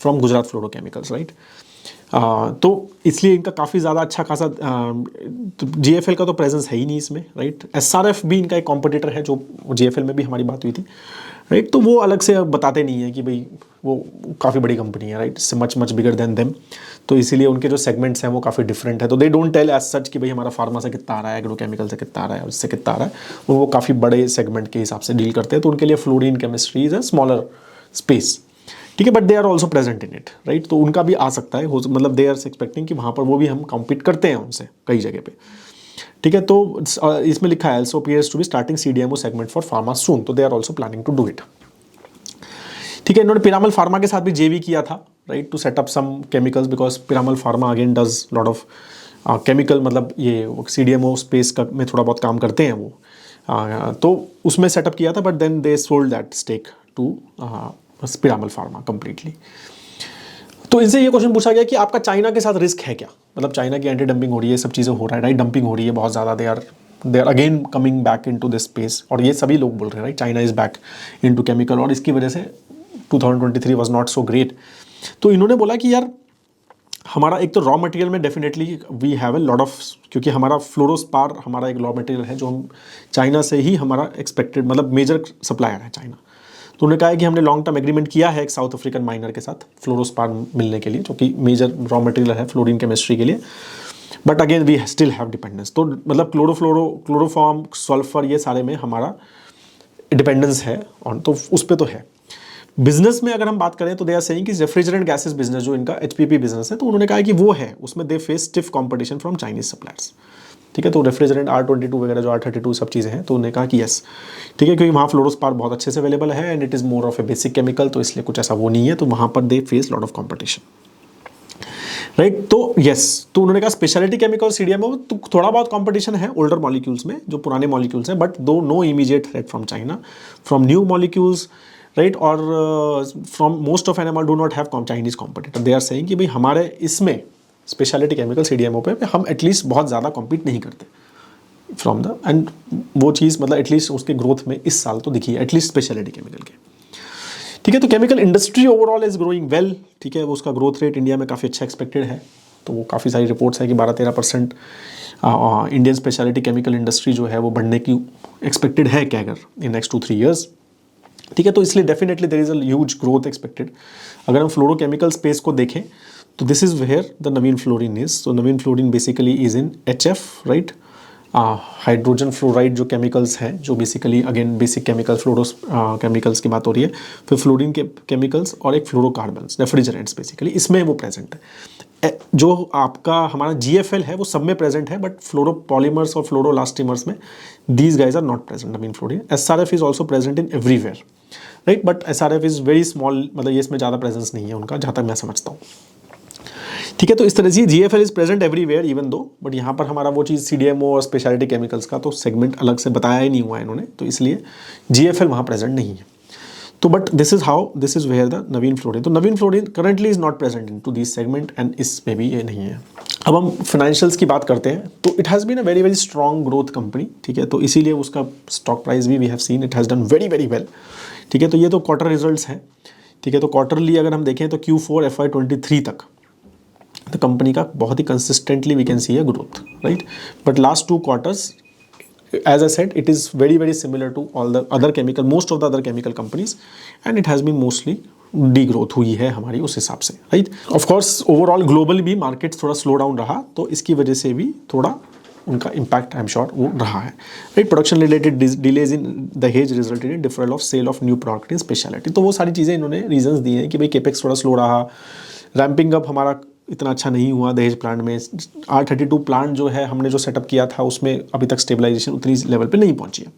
फ्रॉम गुजरात फ्लोरोकेमिकल्स, राइट। तो इसलिए इनका काफ़ी ज़्यादा अच्छा खासा तो GFL का तो प्रेजेंस है ही नहीं इसमें, राइट। SRF भी इनका एक कॉम्पिटिटर है, जो GFL में भी हमारी बात हुई थी, राइट। तो वो अलग से बताते नहीं है कि भाई वो काफ़ी बड़ी कंपनी है, राइट, इससे मच बिगर देन देम, तो इसीलिए उनके जो सेगमेंट्स हैं वो काफ़ी डिफरेंट है। तो they don't tell as such कि भाई हमारा फार्मा से कितना आ रहा है, एग्रोकेमिकल से कितना आ रहा है, उससे कितना आ रहा है, वो काफ़ी बड़े सेगमेंट के हिसाब से डील करते हैं, तो उनके लिए fluorine chemistry is a smaller space, ठीक है। But they are also present in it, right, तो उनका भी आ सकता है, मतलब दे आर एक्सपेक्टिंग कि वहाँ पर वो भी हम कॉम्पीट करते हैं उनसे कई जगह पे, ठीक है। तो इसमें लिखा है also appears to be starting CDMO segment for pharma soon, तो they are also planning to do it, ठीक है। इन्होंने पिरामल फार्मा के साथ भी JV किया था, right, to setup some chemicals, because Piramal pharma again does lot of chemical, मतलब ये CDMO स्पेस का में थोड़ा बहुत काम करते हैं वो, तो उसमें सेटअप किया था, but then they sold that stake to Piramal pharma completely. तो इनसे ये क्वेश्चन पूछा गया कि आपका चाइना के साथ रिस्क है क्या, मतलब चाइना की एंटी डंपिंग हो रही है, सब चीज़ें हो रहा है, राइट, डंपिंग हो रही है बहुत ज़्यादा, they are again coming back into this space, और ये सभी लोग बोल रहे हैं, right, China is back into chemical, और इसकी वजह से 2023 वाज नॉट सो ग्रेट। तो इन्होंने बोला कि यार हमारा एक तो रॉ मटेरियल में definitely we have a lot of, क्योंकि हमारा फ्लोरोस्पार हमारा एक रॉ मटेरियल है जो हम चाइना से ही हमारा एक्सपेक्टेड, मतलब मेजर सप्लायर है चाइना। तो उन्होंने कहा है कि हमने लॉन्ग टर्म एग्रीमेंट किया है एक साउथ अफ्रीकन माइनर के साथ फ्लोरोस्पार मिलने के लिए, जो कि मेजर रॉ मटेरियल है फ्लोरीन केमिस्ट्री के लिए, but again we still have dependence. तो मतलब क्लोरोफॉर्म, सल्फर, ये सारे में हमारा डिपेंडेंस है ऑन, तो उस पर तो है। बिजनेस में अगर हम बात करें तो दे आर सेइंग कि रेफ्रिजरेंट गैसेस बिजनेस जो इनका HPP बिजनेस है, तो उन्होंने कहा कि वो है, उसमें they face stiff competition from Chinese suppliers, ठीक है। तो रेफ्रिजरेंट R22 वगैरह जो R32 सब चीज़ें हैं, तो उन्होंने कहा कि यस, ठीक है, क्योंकि वहाँ फ्लोरोस्पार बहुत अच्छे से अवेलेबल है, and it is more of A basic chemical, तो इसलिए कुछ ऐसा वो नहीं है, तो वहाँ पर they face lot of competition, right. तो यस, तो उन्होंने कहा स्पेशलिटी केमिकल CDMO तो थोड़ा बहुत कंपटीशन है ओल्डर मॉलिक्यूल्स में, जो पुराने मॉलिक्यूल्स हैं, but though no immediate threat from China, from new molecules, right, और from most of animal do not have Chinese competitor. They are saying कि भाई हमारे इसमें स्पेशलिटी केमिकल CDMO पे हम एटलीस्ट बहुत ज़्यादा कॉम्पीट नहीं करते फ्रॉम द, एंड वो चीज़ मतलब एटलीस्ट उसके ग्रोथ में इस साल तो दिखी है, एटलीस्ट स्पेशलिटी केमिकल के, ठीक है। तो chemical industry overall is growing well, ठीक है, वो उसका ग्रोथ रेट इंडिया में काफ़ी अच्छा एक्सपेक्टेड है, तो वो काफ़ी सारी रिपोर्ट्स है कि 12-13% इंडियन स्पेशलिटी केमिकल इंडस्ट्री जो है वो बढ़ने की एक्सपेक्टेड है कैगर इन नेक्स्ट 2-3 years, ठीक है। तो इसलिए definitely there is a huge growth expected. अगर हम फ्लोरोकेमिकल स्पेस को देखें तो this is where the Navin Fluorine is, तो Navin Fluorine basically is in HF, right, hydrogen fluoride जो केमिकल्स हैं, जो basically again basic chemical fluoro chemicals की बात हो रही है, फिर फ्लोरीन के केमिकल्स और एक फ्लोरोकार्बन्स रेफ्रिजरेंट्स, बेसिकली इसमें वो प्रेजेंट है। जो आपका हमारा GFL है वो सब में प्रेजेंट है, बट फ्लोरोपॉलीमर्स और फ्लोरोलास्टिमर्स में these guys are not present, Navin fluorine. SRF is also present in everywhere, right, but SRF is very small, मतलब ये इसमें ज़्यादा प्रेजेंस नहीं है उनका, जहाँ तक मैं समझता हूँ, ठीक है। तो इस तरह से GFL is present everywhere even though, but यहाँ पर हमारा वो चीज़ CDMO और स्पेशलिटी केमिकल्स का तो सेगमेंट अलग से बताया ही नहीं हुआ है इन्होंने, तो इसलिए GFL वहाँ प्रेजेंट नहीं है। तो but this is how, this is where the Navin Fluorine, तो Navin Fluorine currently is not present in to this segment, and इसमें भी ये नहीं है। अब हम फाइनेंशियल्स की बात करते हैं, तो it has been a very very strong growth company, ठीक है, तो इसीलिए उसका स्टॉक प्राइस भी we have seen it has done very very well, ठीक है। तो ये तो क्वार्टर रिजल्ट्स हैं, ठीक है। तो क्वार्टरली अगर हम देखें तो Q4 FY23 तक द कंपनी का बहुत ही consistently we can see a growth, right, but last 2 quarters as I said it is very very similar to all the other chemical, most of the other chemical companies, and it has been mostly degrowth हुई है हमारी उस हिसाब से, right. Of course overall global भी market थोड़ा slow down रहा, तो इसकी वजह से भी थोड़ा उनका इम्पैक्ट आई एम श्योर वो रहा है, right. Production related delays in Dahej resulted in different of sale of new product in speciality. तो वो सारी चीज़ें इन्होंने रीजंस दिए हैं कि भाई केपेक्स थोड़ा स्लो रहा, रैम्पिंग अप हमारा इतना अच्छा नहीं हुआ दहेज प्लांट में। R32 प्लांट जो है हमने जो सेटअप किया था उसमें अभी तक स्टेबलाइजेशन उतनी लेवल पे नहीं पहुंची है,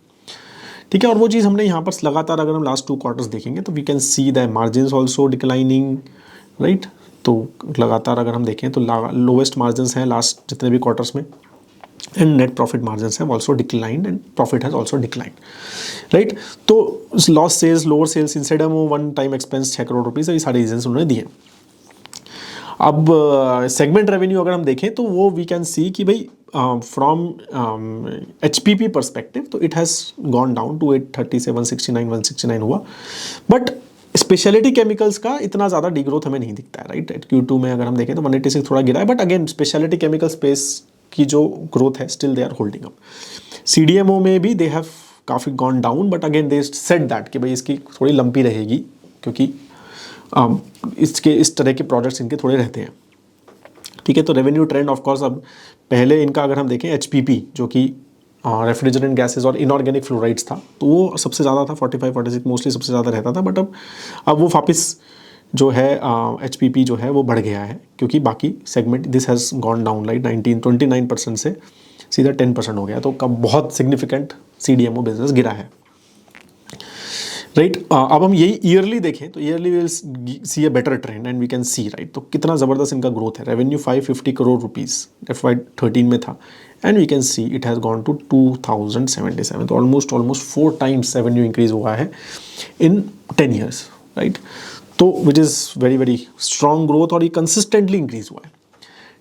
ठीक है। और वो चीज़ हमने यहाँ पर लगातार अगर हम लास्ट 2 क्वार्टर्स देखेंगे तो we can see the margin also declining, right. तो लगातार अगर हम देखें तो लोवेस्ट मार्जिन हैं लास्ट जितने भी क्वार्टर्स में, and net profit margin have also declined and profit has also declined, right. तो लॉस सेल्स, लोअर सेल्स, इंसेडेमो, one time expense 6 crore rupees, ये सारे रीजन उन्होंने दिए। अब सेगमेंट रेवेन्यू अगर हम देखें तो वो वी कैन सी कि भाई फ्रॉम HPP परस्पेक्टिव तो it has gone down to 830 से 169 हुआ, बट स्पेशलिटी केमिकल्स का इतना ज़्यादा डिग्रोथ हमें नहीं दिखता है, राइट। Q2 में अगर हम देखें तो 186 थोड़ा गिरा है, but again speciality chemical space की जो ग्रोथ है still they are holding up. CDMO में भी दे हैव काफ़ी gone down, but again they said that कि भाई इसकी थोड़ी लंपी रहेगी, क्योंकि इसके इस तरह के प्रोडक्ट्स इनके थोड़े रहते हैं, ठीक है। तो रेवेन्यू ट्रेंड ऑफ कोर्स अब पहले इनका अगर हम देखें HPP जो कि रेफ्रिजरेंट गैसेज और इनऑर्गेनिक फ्लोराइड्स था, तो वो सबसे ज़्यादा था 45-46 मोस्टली सबसे ज़्यादा रहता था, बट अब वो वापस जो है HPP जो है वो बढ़ गया है, क्योंकि बाकी segment this has gone down like 29% से सीधा 10% हो गया, तो कब बहुत सिग्निफिकेंट CDMO बिजनेस गिरा है, राइट। अब हम यही ईयरली देखें तो yearly will see a better trend and we can see, right. तो कितना ज़बरदस्त इनका ग्रोथ है। रेवेन्यू 550 करोड़ रुपीज़ FY13 में था, and we can see it has gone to 2077, तो ऑलमोस्ट 4 टाइम्स रेवेन्यू इंक्रीज हुआ है इन 10 ईयर्स, राइट। तो which is very very strong growth, और ये कंसिस्टेंटली इंक्रीज हुआ है,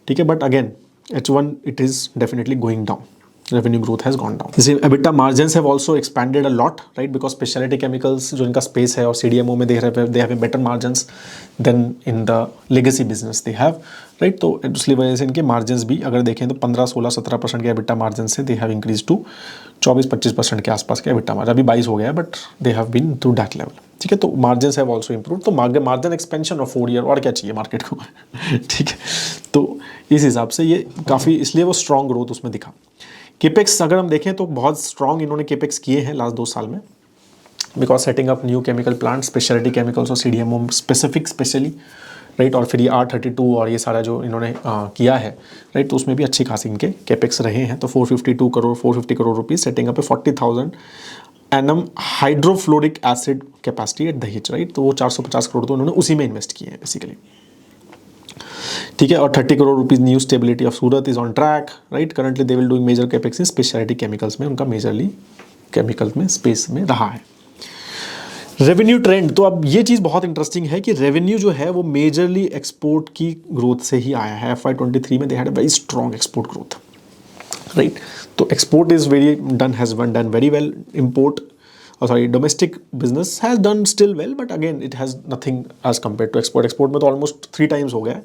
ठीक है। But again H1 it is definitely going down. Revenue growth has gone down. This EBITDA margins have also expanded a lot, right? Because specialty chemicals जो इनका space है और CDMO में they have a better margins than in the legacy business they have, right? तो इसलिए वजह से इनके margins भी अगर देखें तो 15, 16, 17% के EBITDA margins से they have increased to 24-25% के आसपास के EBITDA margin, अभी 22 हो गया है, but they have been to that level, ठीक है। तो मार्जिन हैव ऑल्सो इम्प्रूव, तो मार्जिन एक्सपेंशन ऑफ 4 ईयर और क्या चाहिए मार्केट को ठीक है। तो इस हिसाब से ये काफ़ी, इसलिए वो स्ट्रॉन्ग ग्रोथ उसमें दिखा। केपेक्स अगर हम देखें तो बहुत स्ट्रॉन्ग इन्होंने केपेक्स किए हैं लास्ट 2 साल में, because setting up new chemical plant, speciality chemicals और CDMO स्पेशली, राइट। और फिर ये R32 और ये सारा जो इन्होंने किया है, राइट, तो उसमें भी अच्छी खासी इनके केपेक्स रहे हैं। तो 450 crore rupees setting up 40,000 annum hydrofluoric acid capacity eight दहेज, राइट। तो वो 450 करोड़ तो उन्होंने उसी में इन्वेस्ट किए हैं बेसिकली, ठीक है। और 30 crore rupees new stability of Surat is on track, right. Currently they will doing major capex in speciality chemicals में, उनका मेजरली केमिकल्स में स्पेस में रहा है। रेवेन्यू ट्रेंड, तो अब ये चीज़ बहुत इंटरेस्टिंग है कि रेवेन्यू जो है वो मेजरली एक्सपोर्ट की ग्रोथ से ही आया है। FY23 में they had a very strong export growth, right. तो export is very done very well. Import domestic business has done still well, but again it has nothing as compare to export. Export में तो almost 3 times हो गया है,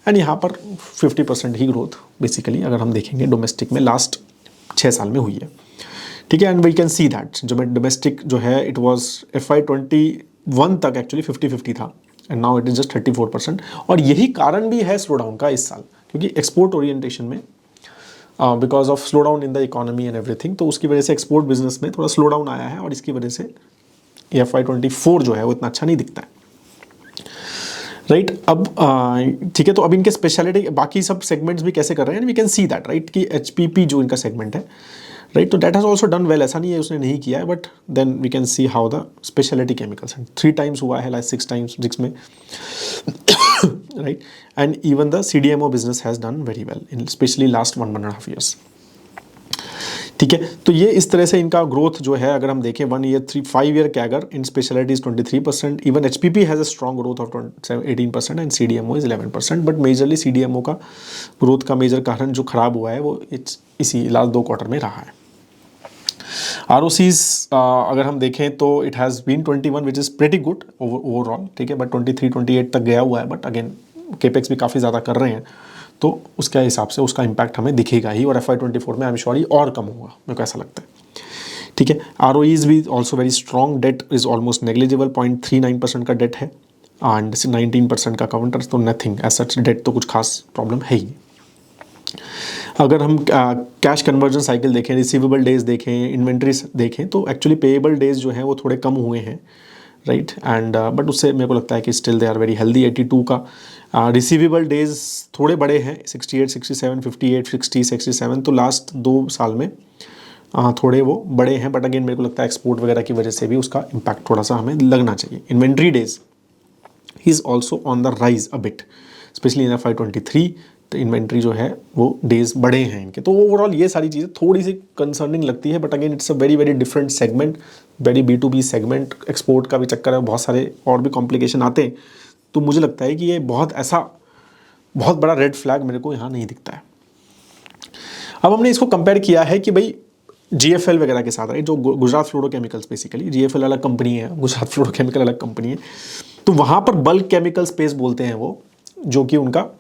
and यहाँ पर 50% ही growth basically अगर हम देखेंगे डोमेस्टिक में लास्ट 6 साल में हुई है, ठीक है। And we can see that जो डोमेस्टिक जो है इट वाज FY21 तक एक्चुअली 50-50 था, and now it is just 34%। और यही कारण भी है स्लो डाउन का इस साल, क्योंकि एक्सपोर्ट ओरिएंटेशन में because of slow down in the economy and everything, तो उसकी वजह से एक्सपोर्ट बिजनेस में थोड़ा स्लो डाउन आया है, और इसकी वजह से FY24 जो है वो इतना अच्छा नहीं दिखता है, राइट। अब ठीक है। तो अब इनके स्पेशलिटी बाकी सब सेगमेंट्स भी कैसे कर रहे हैं, we can see that, right, कि HPP जो इनका सेगमेंट है, राइट, तो that has also done well. ऐसा नहीं है उसने नहीं किया है, but then we can see how the speciality chemicals 3 times हुआ है, लाइक 6 टाइम्स 6 में right. And even the CDMO business has done very well in specially last 1.5 years, ठीक है। तो ये इस तरह से इनका ग्रोथ जो है अगर हम देखें 1 year 5 year CAGR in speciality is 23%, even HPP has a strong growth of 18% and CDMO is 11%, but majorly CDMO का ग्रोथ का मेजर कारण जो खराब हुआ है वो इसी लास्ट 2 क्वार्टर में रहा है। ROCs अगर हम देखें तो it has been 21 which is pretty good overall, ठीक है, बट 23-28 तक गया हुआ है, बट अगेन केपेक्स भी काफ़ी ज़्यादा कर रहे हैं, तो उसके हिसाब से उसका इम्पैक्ट हमें दिखेगा ही, और FY24 में आई एम श्योर ही और कम होगा, मेरे को ऐसा लगता है, ठीक है। ROEs भी also very strong, debt is almost negligible, 0.39% का डेट है, एंड 19% का काउंटर, तो नथिंग एज सच डेट तो कुछ खास प्रॉब्लम है ही। अगर हम कैश कन्वर्जन साइकिल देखें, रिसीवेबल डेज देखें, इन्वेंट्रीज देखें, तो एक्चुअली पेएबल डेज जो हैं वो थोड़े कम हुए हैं, राइट। एंड बट उससे मेरे को लगता है कि still they are very healthy. 82 का रिसीवेबल डेज थोड़े बड़े हैं, 68, 67, 58, 60, 67, तो लास्ट 2 साल में थोड़े वो बड़े हैं। बट अगेन मेरे को लगता है एक्सपोर्ट वगैरह की वजह से भी उसका इम्पैक्ट थोड़ा सा हमें लगना चाहिए। Inventory days is also on the rise a bit, specially in FY23। तो इन्वेंट्री जो है वो डेज बड़े हैं इनके। तो ओवरऑल ये सारी चीज़ें थोड़ी सी कंसर्निंग लगती है, but again it's a very very different segment, very B2B segment. Export का भी चक्कर है, बहुत सारे और भी कॉम्प्लिकेशन आते हैं। तो मुझे लगता है कि ये बहुत बड़ा रेड फ्लैग मेरे को यहाँ नहीं दिखता है। अब हमने इसको कंपेयर किया है कि भाई GFL वगैरह के साथ, राइट, जो गुजरात फ्लोरोकेमिकल्स, बेसिकली GFL अलग कंपनी है, गुजरात फ्लोरोकेमिकल अलग कंपनी है। तो वहाँ पर बल्क केमिकल स्पेस बोलते हैं वो, जो कि उनका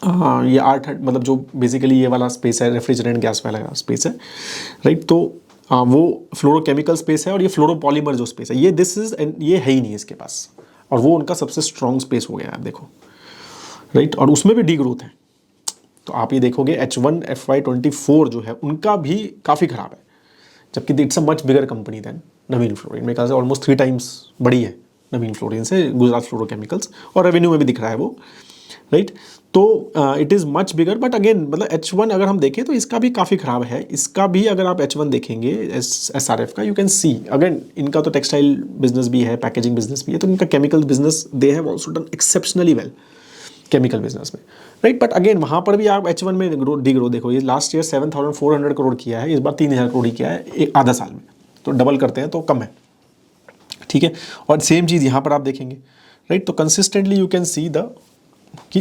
ये 8 मतलब जो बेसिकली ये वाला स्पेस है, रेफ्रिजरेंट गैस वाला स्पेस है, राइट। तो वो फ्लोरोकेमिकल स्पेस है, और ये फ्लोरोपॉलीमर जो स्पेस है ये ये है ही नहीं इसके पास, और वो उनका सबसे स्ट्रॉन्ग स्पेस हो गया है, आप देखो, राइट। और उसमें भी डी ग्रोथ है। तो आप ये देखोगे H1 FY24 जो है उनका भी काफ़ी ख़राब है, जबकि it's a much bigger company than Navin fluorine. मेरे ख्याल से ऑलमोस्ट 3 टाइम्स बड़ी है नवीन फ्लोरिन से गुजरात फ्लोरोकेमिकल्स, और रेवेन्यू में भी दिख रहा है वो, राइट। तो it is much bigger. But again मतलब H1 अगर हम देखें तो इसका भी काफ़ी ख़राब है। इसका भी अगर आप H1 देखेंगे SRF का, यू कैन सी अगेन इनका तो टेक्सटाइल बिजनेस भी है, पैकेजिंग बिजनेस भी है, तो इनका chemical business they have also done exceptionally well chemical business में, राइट। बट अगेन वहाँ पर भी आप H1 में डी ग्रो देखो, ये लास्ट ईयर 7,400 करोड़ किया है, इस बार 3,000 करोड़ ही किया है एक आधा साल में। तो डबल करते हैं तो कम है, ठीक है। और सेम चीज़ यहाँ पर आप देखेंगे, राइट। तो consistently you can see the कि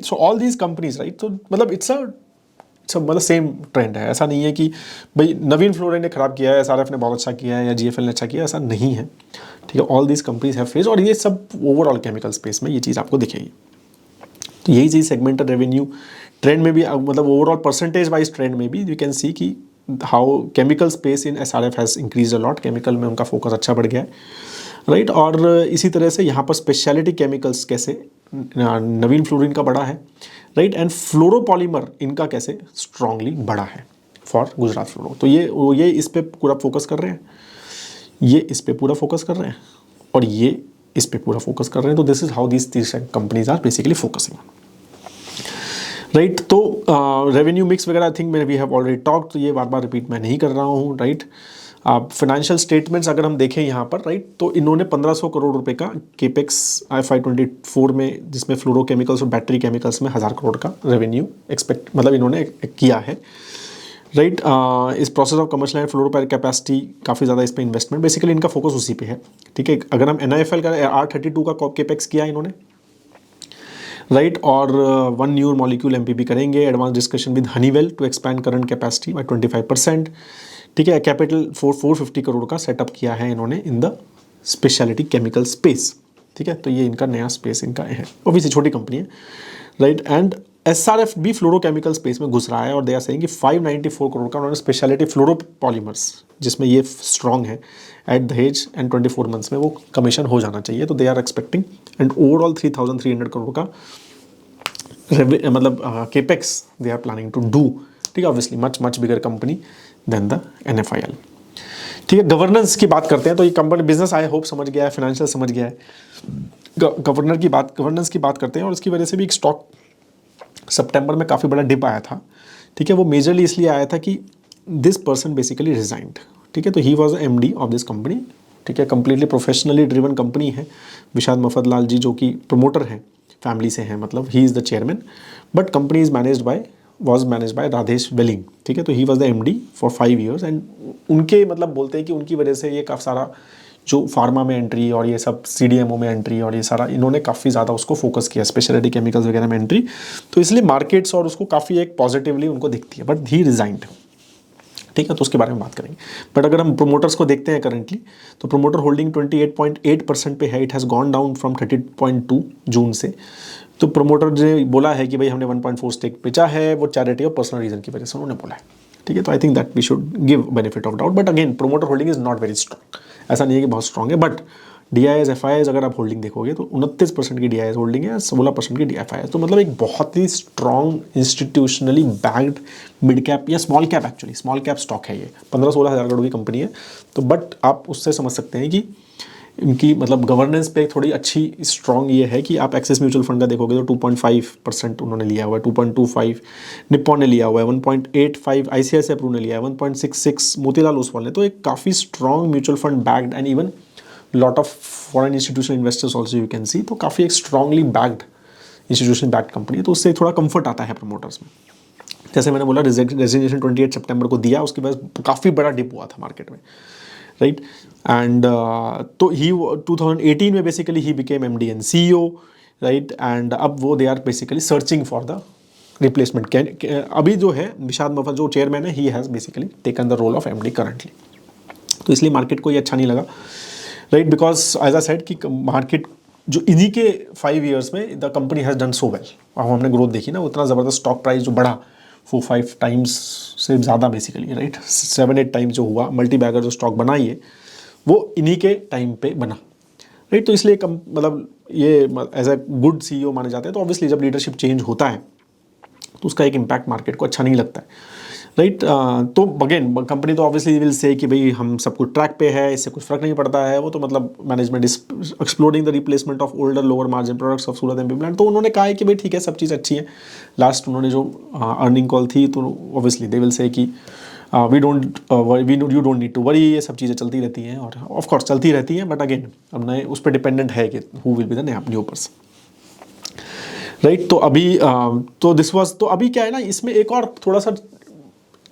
so all these companies, right. तो मतलब इट्स मतलब सेम ट्रेंड है। ऐसा नहीं है कि भाई नवीन फ्लोरिन ने खराब किया है, SRF ने बहुत अच्छा किया है, या GFL ने अच्छा किया है, ऐसा नहीं है, ठीक है। All these companies have face, और ये सब ओवरऑल केमिकल स्पेस में ये चीज़ आपको दिखेगी। तो यही चीज़ सेगमेंटल रेवेन्यू ट्रेंड में भी, मतलब ओवरऑल परसेंटेज वाइज ट्रेंड में भी यू कैन सी कि how chemical space in SRF has increase a lot. Chemical में उनका फोकस अच्छा बढ़ गया है, राइट। और इसी तरह से यहाँ पर स्पेशलिटी केमिकल्स कैसे नवीन फ्लोरिन का बड़ा है, राइट। एंड फ्लोरोपॉलीमर इनका कैसे स्ट्रांगली बड़ा है फॉर गुजरात फ्लोरो। तो ये इस पे पूरा फोकस कर रहे हैं, ये इस पे पूरा फोकस कर रहे हैं, और ये इस पे पूरा फोकस कर रहे हैं। तो this is how these companies are basically focusing, right. तो रेवेन्यू मिक्स वगैरह I think we have already talk, तो ये बार बार रिपीट मैं नहीं कर रहा हूँ, राइट। फाइनेंशियल स्टेटमेंट्स अगर हम देखें यहाँ पर, राइट, तो इन्होंने 1500 करोड़ रुपए का केपेक्स FY24 में, जिसमें फ्लोरोकेमिकल्स और बैटरी केमिकल्स में 1000 करोड़ का रेवेन्यू मतलब इन्होंने किया है, राइट। इस process of commercial and fluoro capacity काफ़ी ज़्यादा इस पर इन्वेस्टमेंट, बेसिकली इनका फोकस उसी पे है, ठीक है। अगर हम NIFL का R32 का केपेक्स किया इन्होंने, राइट। और 1 न्यू मॉलिक्यूल MPP करेंगे। Advance discussion with Honeywell to expand current capacity by 25%, ठीक है। कैपिटल 450 करोड़ का सेटअप किया है इन्होंने in the speciality chemical space, ठीक है। तो ये इनका नया स्पेस इनका है, ऑब्वियसली छोटी कंपनी है, राइट। एंड SRF भी फ्लोरोकेमिकल स्पेस में घुस रहा है, और दे आर सेइंग कि 594 करोड़ का उन्होंने स्पेशलिटी फ्लोरोपॉलीमर्स, जिसमें ये स्ट्रॉन्ग है, एट दहेज, एंड 24 मंथ्स में वो कमीशन हो जाना चाहिए। तो they are expecting, and overall 3,300 crore का मतलब capex they are planning to do, ठीक है। Obviously much bigger company than the NFIL, ठीक है। गवर्नेंस की बात करते हैं, तो ये कंपनी बिजनेस आई होप समझ गया है, फाइनेंशियल समझ गया है, गवर्नेंस की बात करते हैं। और इसकी वजह से भी एक स्टॉक सितंबर में काफ़ी बड़ा डिप आया था, ठीक है। वो मेजरली इसलिए आया था कि दिस पर्सन बेसिकली रिजाइंड, ठीक है। तो he was MD of this company, ठीक है। कंप्लीटली प्रोफेशनली ड्रिवन कंपनी है। विशाल मफदलाल जी जो कि प्रमोटर हैं, फैमिली से हैं, मतलब he is the chairman, but company is was manage by Radhesh Welling, ठीक है। तो he was the MD for 5 years, and उनके मतलब बोलते हैं कि उनकी वजह से ये काफ़ी सारा जो फार्मा में एंट्री और ये सब CDMO में एंट्री और ये सारा इन्होंने काफ़ी ज़्यादा उसको फोकस किया, स्पेशलिटी केमिकल्स वगैरह में एंट्री, तो इसलिए मार्केट्स और उसको काफ़ी एक पॉजिटिवली उनको दिखती है। बट ही रिजाइंड, ठीक है। तो उसके बारे में बात करेंगे। बट अगर हम प्रोमोटर्स को देखते हैं करंटली, तो प्रोमोटर होल्डिंग 28.8% पे है। It has gone down from 30.2 जून से। तो प्रोमोटर ने बोला है कि भाई हमने 1.4 स्टेक बेचा है, वो चैरिटी और पर्सनल रीजन की वजह से उन्होंने बोला है, ठीक है। तो I think that we should give benefit of doubt, but again promoter holding is not very strong. ऐसा नहीं है कि बहुत स्ट्रॉन्ग है, बट DIS FIS अगर आप होल्डिंग देखोगे तो 29% की DIS होल्डिंग है, 16% की DFIS। तो मतलब एक बहुत ही strong institutionally backed mid cap या small cap, actually small cap stock है ये, 15-16 हज़ार करोड़ की कंपनी है। तो बट आप उससे समझ सकते हैं कि इनकी मतलब गवर्नेंस पे थोड़ी अच्छी स्ट्रॉन्ग ये है कि आप एक्सिस म्यूचुअल फंड का देखोगे तो 2.5% उन्होंने लिया हुआ है, 2.25 निप्पॉन ने लिया हुआ है, 1.85 ICICI प्रू ने लिया है, 1.66 मोतीलाल ओसवाल ने। तो एक काफ़ी strong mutual fund backed and even lot of foreign institutional investors also you can सी। तो काफ़ी एक strongly backed institution backed company है, तो उससे थोड़ा कंफर्ट आता है प्रमोटर्स में। जैसे मैंने बोला रेजिग्नेशन 28 सितंबर को दिया, उसके बाद काफ़ी बड़ा डिप हुआ था मार्केट में, राइट। एंड तो ही 2018 में basically he became MD and CEO, right. And अब वो they are basically searching for the replacement. अभी जो है विशाल मफर जो चेयरमैन है, he has basically taken the role of MD currently. तो इसलिए मार्केट को ये अच्छा नहीं लगा, right, because as I said कि मार्केट जो इन्हीं के 5 ईयर्स में the company has done so well. अब हमने ग्रोथ देखी ना, उतना ज़बरदस्त स्टॉक प्राइस जो बढ़ा 4-5 टाइम्स से ज़्यादा बेसिकली, राइट, 7-8 टाइम्स जो हुआ, मल्टी बैगर जो स्टॉक बना ये, वो इन्हीं के टाइम पे बना, राइट। तो इसलिए मतलब ये एज ए गुड CEO माने जाते हैं। तो ऑब्वियसली जब लीडरशिप चेंज होता है तो उसका एक इम्पैक्ट मार्केट को अच्छा नहीं लगता है, राइट। तो अगेन कंपनी तो ऑब्वियसली विल से कि भाई हम सब कुछ ट्रैक पे है, इससे कुछ फर्क नहीं पड़ता है। वो तो मतलब management is exploring the replacement of older lower margin products of Surat MP plant. तो उन्होंने कहा है कि भाई ठीक है, सब चीज़ अच्छी है। लास्ट उन्होंने जो अर्निंग कॉल थी तो ऑब्वियसली दे विल से कि you don't need to worry, ये सब चीज़ें चलती रहती हैं और ऑफकोर्स चलती रहती हैं, बट अगेन अब नए उस पर डिपेंडेंट है कि who will be the new person, right. तो अभी तो दिस वाज, तो अभी क्या है ना, इसमें एक और थोड़ा सा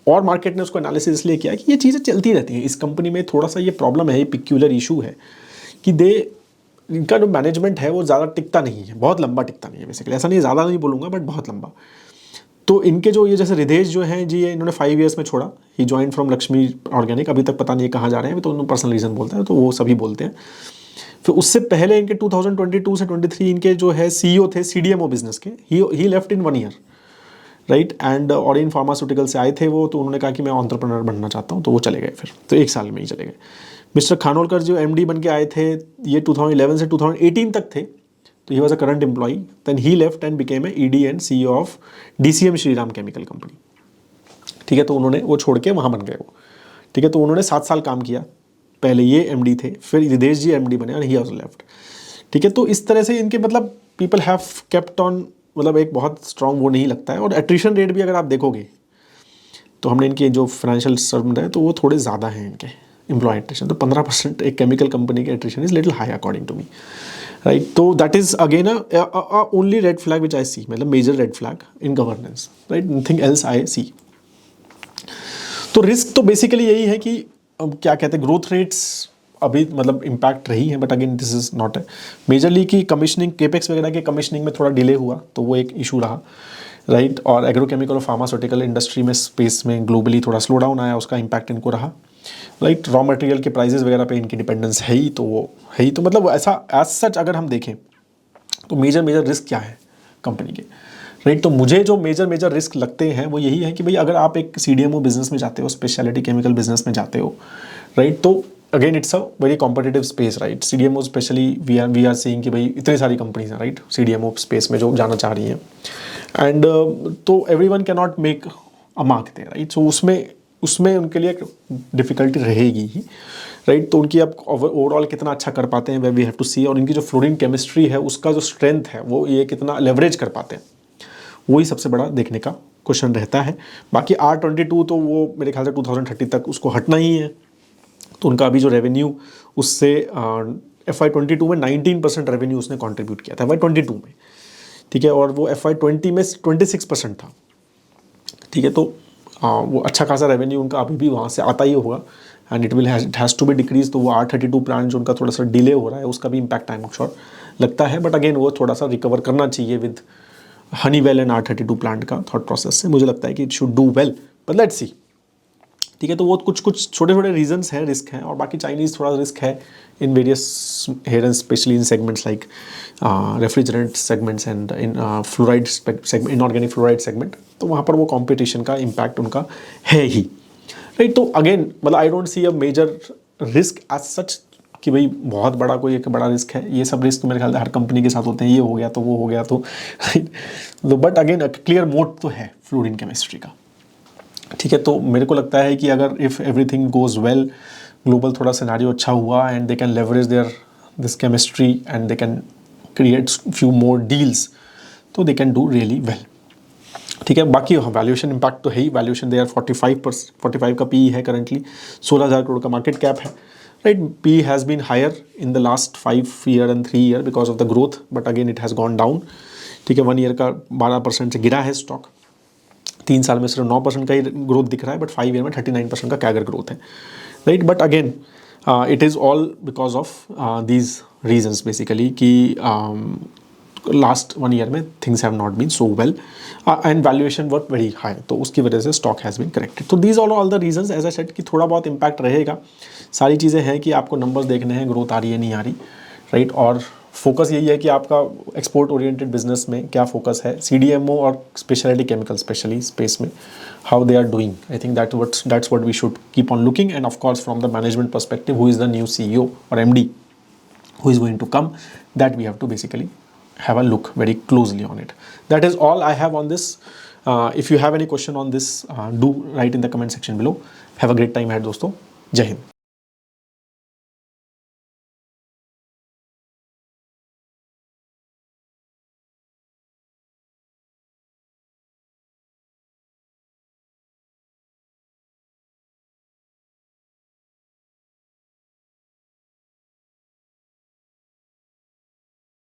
और मार्केट ने उसको एनालिसिस इसलिए किया कि ये चीज़ें चलती रहती हैं। इस कंपनी में थोड़ा सा ये प्रॉब्लम है, ये पिक्यूलर इशू है कि इनका जो मैनेजमेंट है वो ज़्यादा टिकता नहीं है, बहुत लंबा टिकता नहीं है बेसिकली। ऐसा नहीं, ज़्यादा नहीं बोलूँगा, बट बहुत लंबा। तो इनके जो ये जैसे रिदेश जो हैं जी, ये इन्होंने 5 ईयर्स में छोड़ा। ही ज्वाइन फ्रॉम लक्ष्मी ऑर्गेनिक, अभी तक पता नहीं कहाँ जा रहे हैं, अभी तो उन्होंने पर्सनल रीज़न बोलते हैं, तो वो सभी बोलते हैं। फिर उससे पहले इनके 2022 से 23 इनके जो है CEO थे CDMO बिजनेस के, he left in 1 year, right. And Orion pharmaceutical से आए थे वो, तो उन्होंने कहा कि मैं एंटरप्रेन्योर बनना चाहता हूँ, तो वो चले गए। फिर तो 1 साल में ही चले गए। मिस्टर खानोलकर जो MD बन के आए थे, ये 2011 से 2018 तक थे, तो he was a current employee. Then he left and became a ED and CEO of DCM Shriram chemical company, ठीक है। तो उन्होंने वो छोड़ के वहाँ बन गए वो, ठीक है। तो उन्होंने 7 साल काम किया, पहले ये MD थे, फिर रिदेश जी MD बने और ही ऑल्सो लेफ्ट, ठीक है। तो इस तरह से इनके मतलब पीपल हैव केप्ट ऑन, मतलब एक बहुत स्ट्रॉन्ग वो नहीं लगता है। और एट्रिशन रेट भी अगर आप देखोगे तो हमने इनके जो फाइनेंशियल सर्व रहे तो वो थोड़े ज़्यादा हैं इनके एम्प्लॉय एट्रिशन। तो 15% एक केमिकल कंपनी के attrition is little high according to me, right. तो that is again only red flag which I see, मतलब major red flag in governance, right, nothing else I see. तो risk तो basically यही है कि क्या कहते हैं, ग्रोथ रेट्स अभी मतलब इम्पैक्ट रही है, but again this is not है मेजरली कि कमीशनिंग केपेक्स वगैरह के कमीशनिंग में थोड़ा डिले हुआ, तो वो एक इशू रहा, राइट। और एग्रोकेमिकल और फार्मास्यूटिकल इंडस्ट्री में स्पेस में ग्लोबली थोड़ा स्लो डाउन आया, उसका इम्पैक्ट इनको रहा, राइट। रॉ मटेरियल के प्राइसेस वगैरह पे इनकी डिपेंडेंस है ही, तो वो है ही। तो मतलब ऐसा एज सच अगर हम देखें तो मेजर रिस्क क्या है कंपनी के, राइट। तो मुझे जो मेजर रिस्क लगते हैं वो यही है कि भाई अगर आप एक CDMO बिजनेस में जाते हो, स्पेशलिटी केमिकल बिजनेस में जाते हो, राइट, तो again it's a very competitive space, right. CDMO specially we are seeing कि भाई इतनी सारी कंपनीज हैं, राइट, CDMO स्पेस में जो जाना चाह रही हैं, एंड तो everyone can not make a mark there, right. So उसमें उनके लिए एक डिफ़िकल्टी रहेगी ही, राइट। तो उनकी अब ओवरऑल कितना अच्छा कर पाते हैं वी हैव टू सी, और इनकी जो फ्लोरीन केमिस्ट्री है उसका जो स्ट्रेंथ है वो ये कितना लेवरेज कर पाते हैं, वही सबसे बड़ा देखने का क्वेश्चन रहता है। बाकी R22 तो वो मेरे ख्याल से 2030 तक उसको हटना ही है। तो उनका अभी जो रेवेन्यू उससे FY22 में 19% रेवेन्यू उसने कंट्रीब्यूट किया था FY22 में, ठीक है। और वो FY20 में 26% था, ठीक है। तो वो अच्छा खासा रेवेन्यू उनका अभी भी वहाँ से आता ही होगा, and it has to be decrease. तो वो R32 प्लांट जो उनका थोड़ा सा डिले हो रहा है उसका भी इम्पैक्ट आई एम श्योर लगता है, बट अगेन वो थोड़ा सा रिकवर करना चाहिए with Honeywell and R32 plant का थॉट प्रोसेस से। मुझे लगता है कि it should do well, but let's see, ठीक है। तो वो कुछ छोटे रीजंस हैं, रिस्क हैं, और बाकी चाइनीज़ थोड़ा रिस्क है in various here and specially in segments like refrigerant segments and in fluoride segment, inorganic fluoride segment. तो वहाँ पर वो कॉम्पिटिशन का इम्पैक्ट उनका है ही, राइट। तो अगेन मतलब I don't see a major risk as such कि भाई बहुत बड़ा कोई एक बड़ा रिस्क है, ये सब रिस्क मेरे ख्याल से हर कंपनी के साथ होते हैं, ये हो गया तो वो हो गया तो राइट। तो बट अगेन क्लियर मोड तो है फ्लूइड केमिस्ट्री का, ठीक है। तो मेरे को लगता है कि अगर if everything goes well, global थोड़ा सिनारियो अच्छा हुआ and they can leverage there this chemistry and they can create few more deals, तो they can do really well, ठीक है। बाकी वैल्यूएशन इम्पैक्ट तो है ही, वैल्यूएशन दे आर 45 का पी है करंटली, 16,000 करोड़ का मार्केट कैप है, right. P has been higher in the last 5 year and 3 year because of the growth, but again it has gone down, ठीक है। 1 ईयर का 12% से गिरा है स्टॉक, 3 साल में सिर्फ 9% का ही ग्रोथ दिख रहा है, बट 5 ईयर में 39% का कैगर ग्रोथ है, right. But again it is all because of these reasons basically कि लास्ट 1 ईयर में things have not been so well and valuation work very high, तो उसकी वजह से स्टॉक हैज़ बीन करेक्टेड। तो these all the reasons, as I said कि थोड़ा बहुत इम्पैक्ट रहेगा, सारी चीज़ें हैं कि आपको नंबर्स देखने हैं, ग्रोथ आ रही है नहीं आ रही, राइट। और फोकस यही है कि आपका एक्सपोर्ट ओरिएंटेड बिजनेस में क्या फोकस है, CDMO और स्पेशलिटी केमिकल स्पेशली स्पेस में how they are doing. I think that's what we should keep on looking, and of course from the management perspective who is the new CEO और MD who is going to come, that we have to basically have a look very closely on it. That is all I have on this. If you have any question on this, do write in the comment section below. Have a great time ahead दोस्तों, जय हिंद।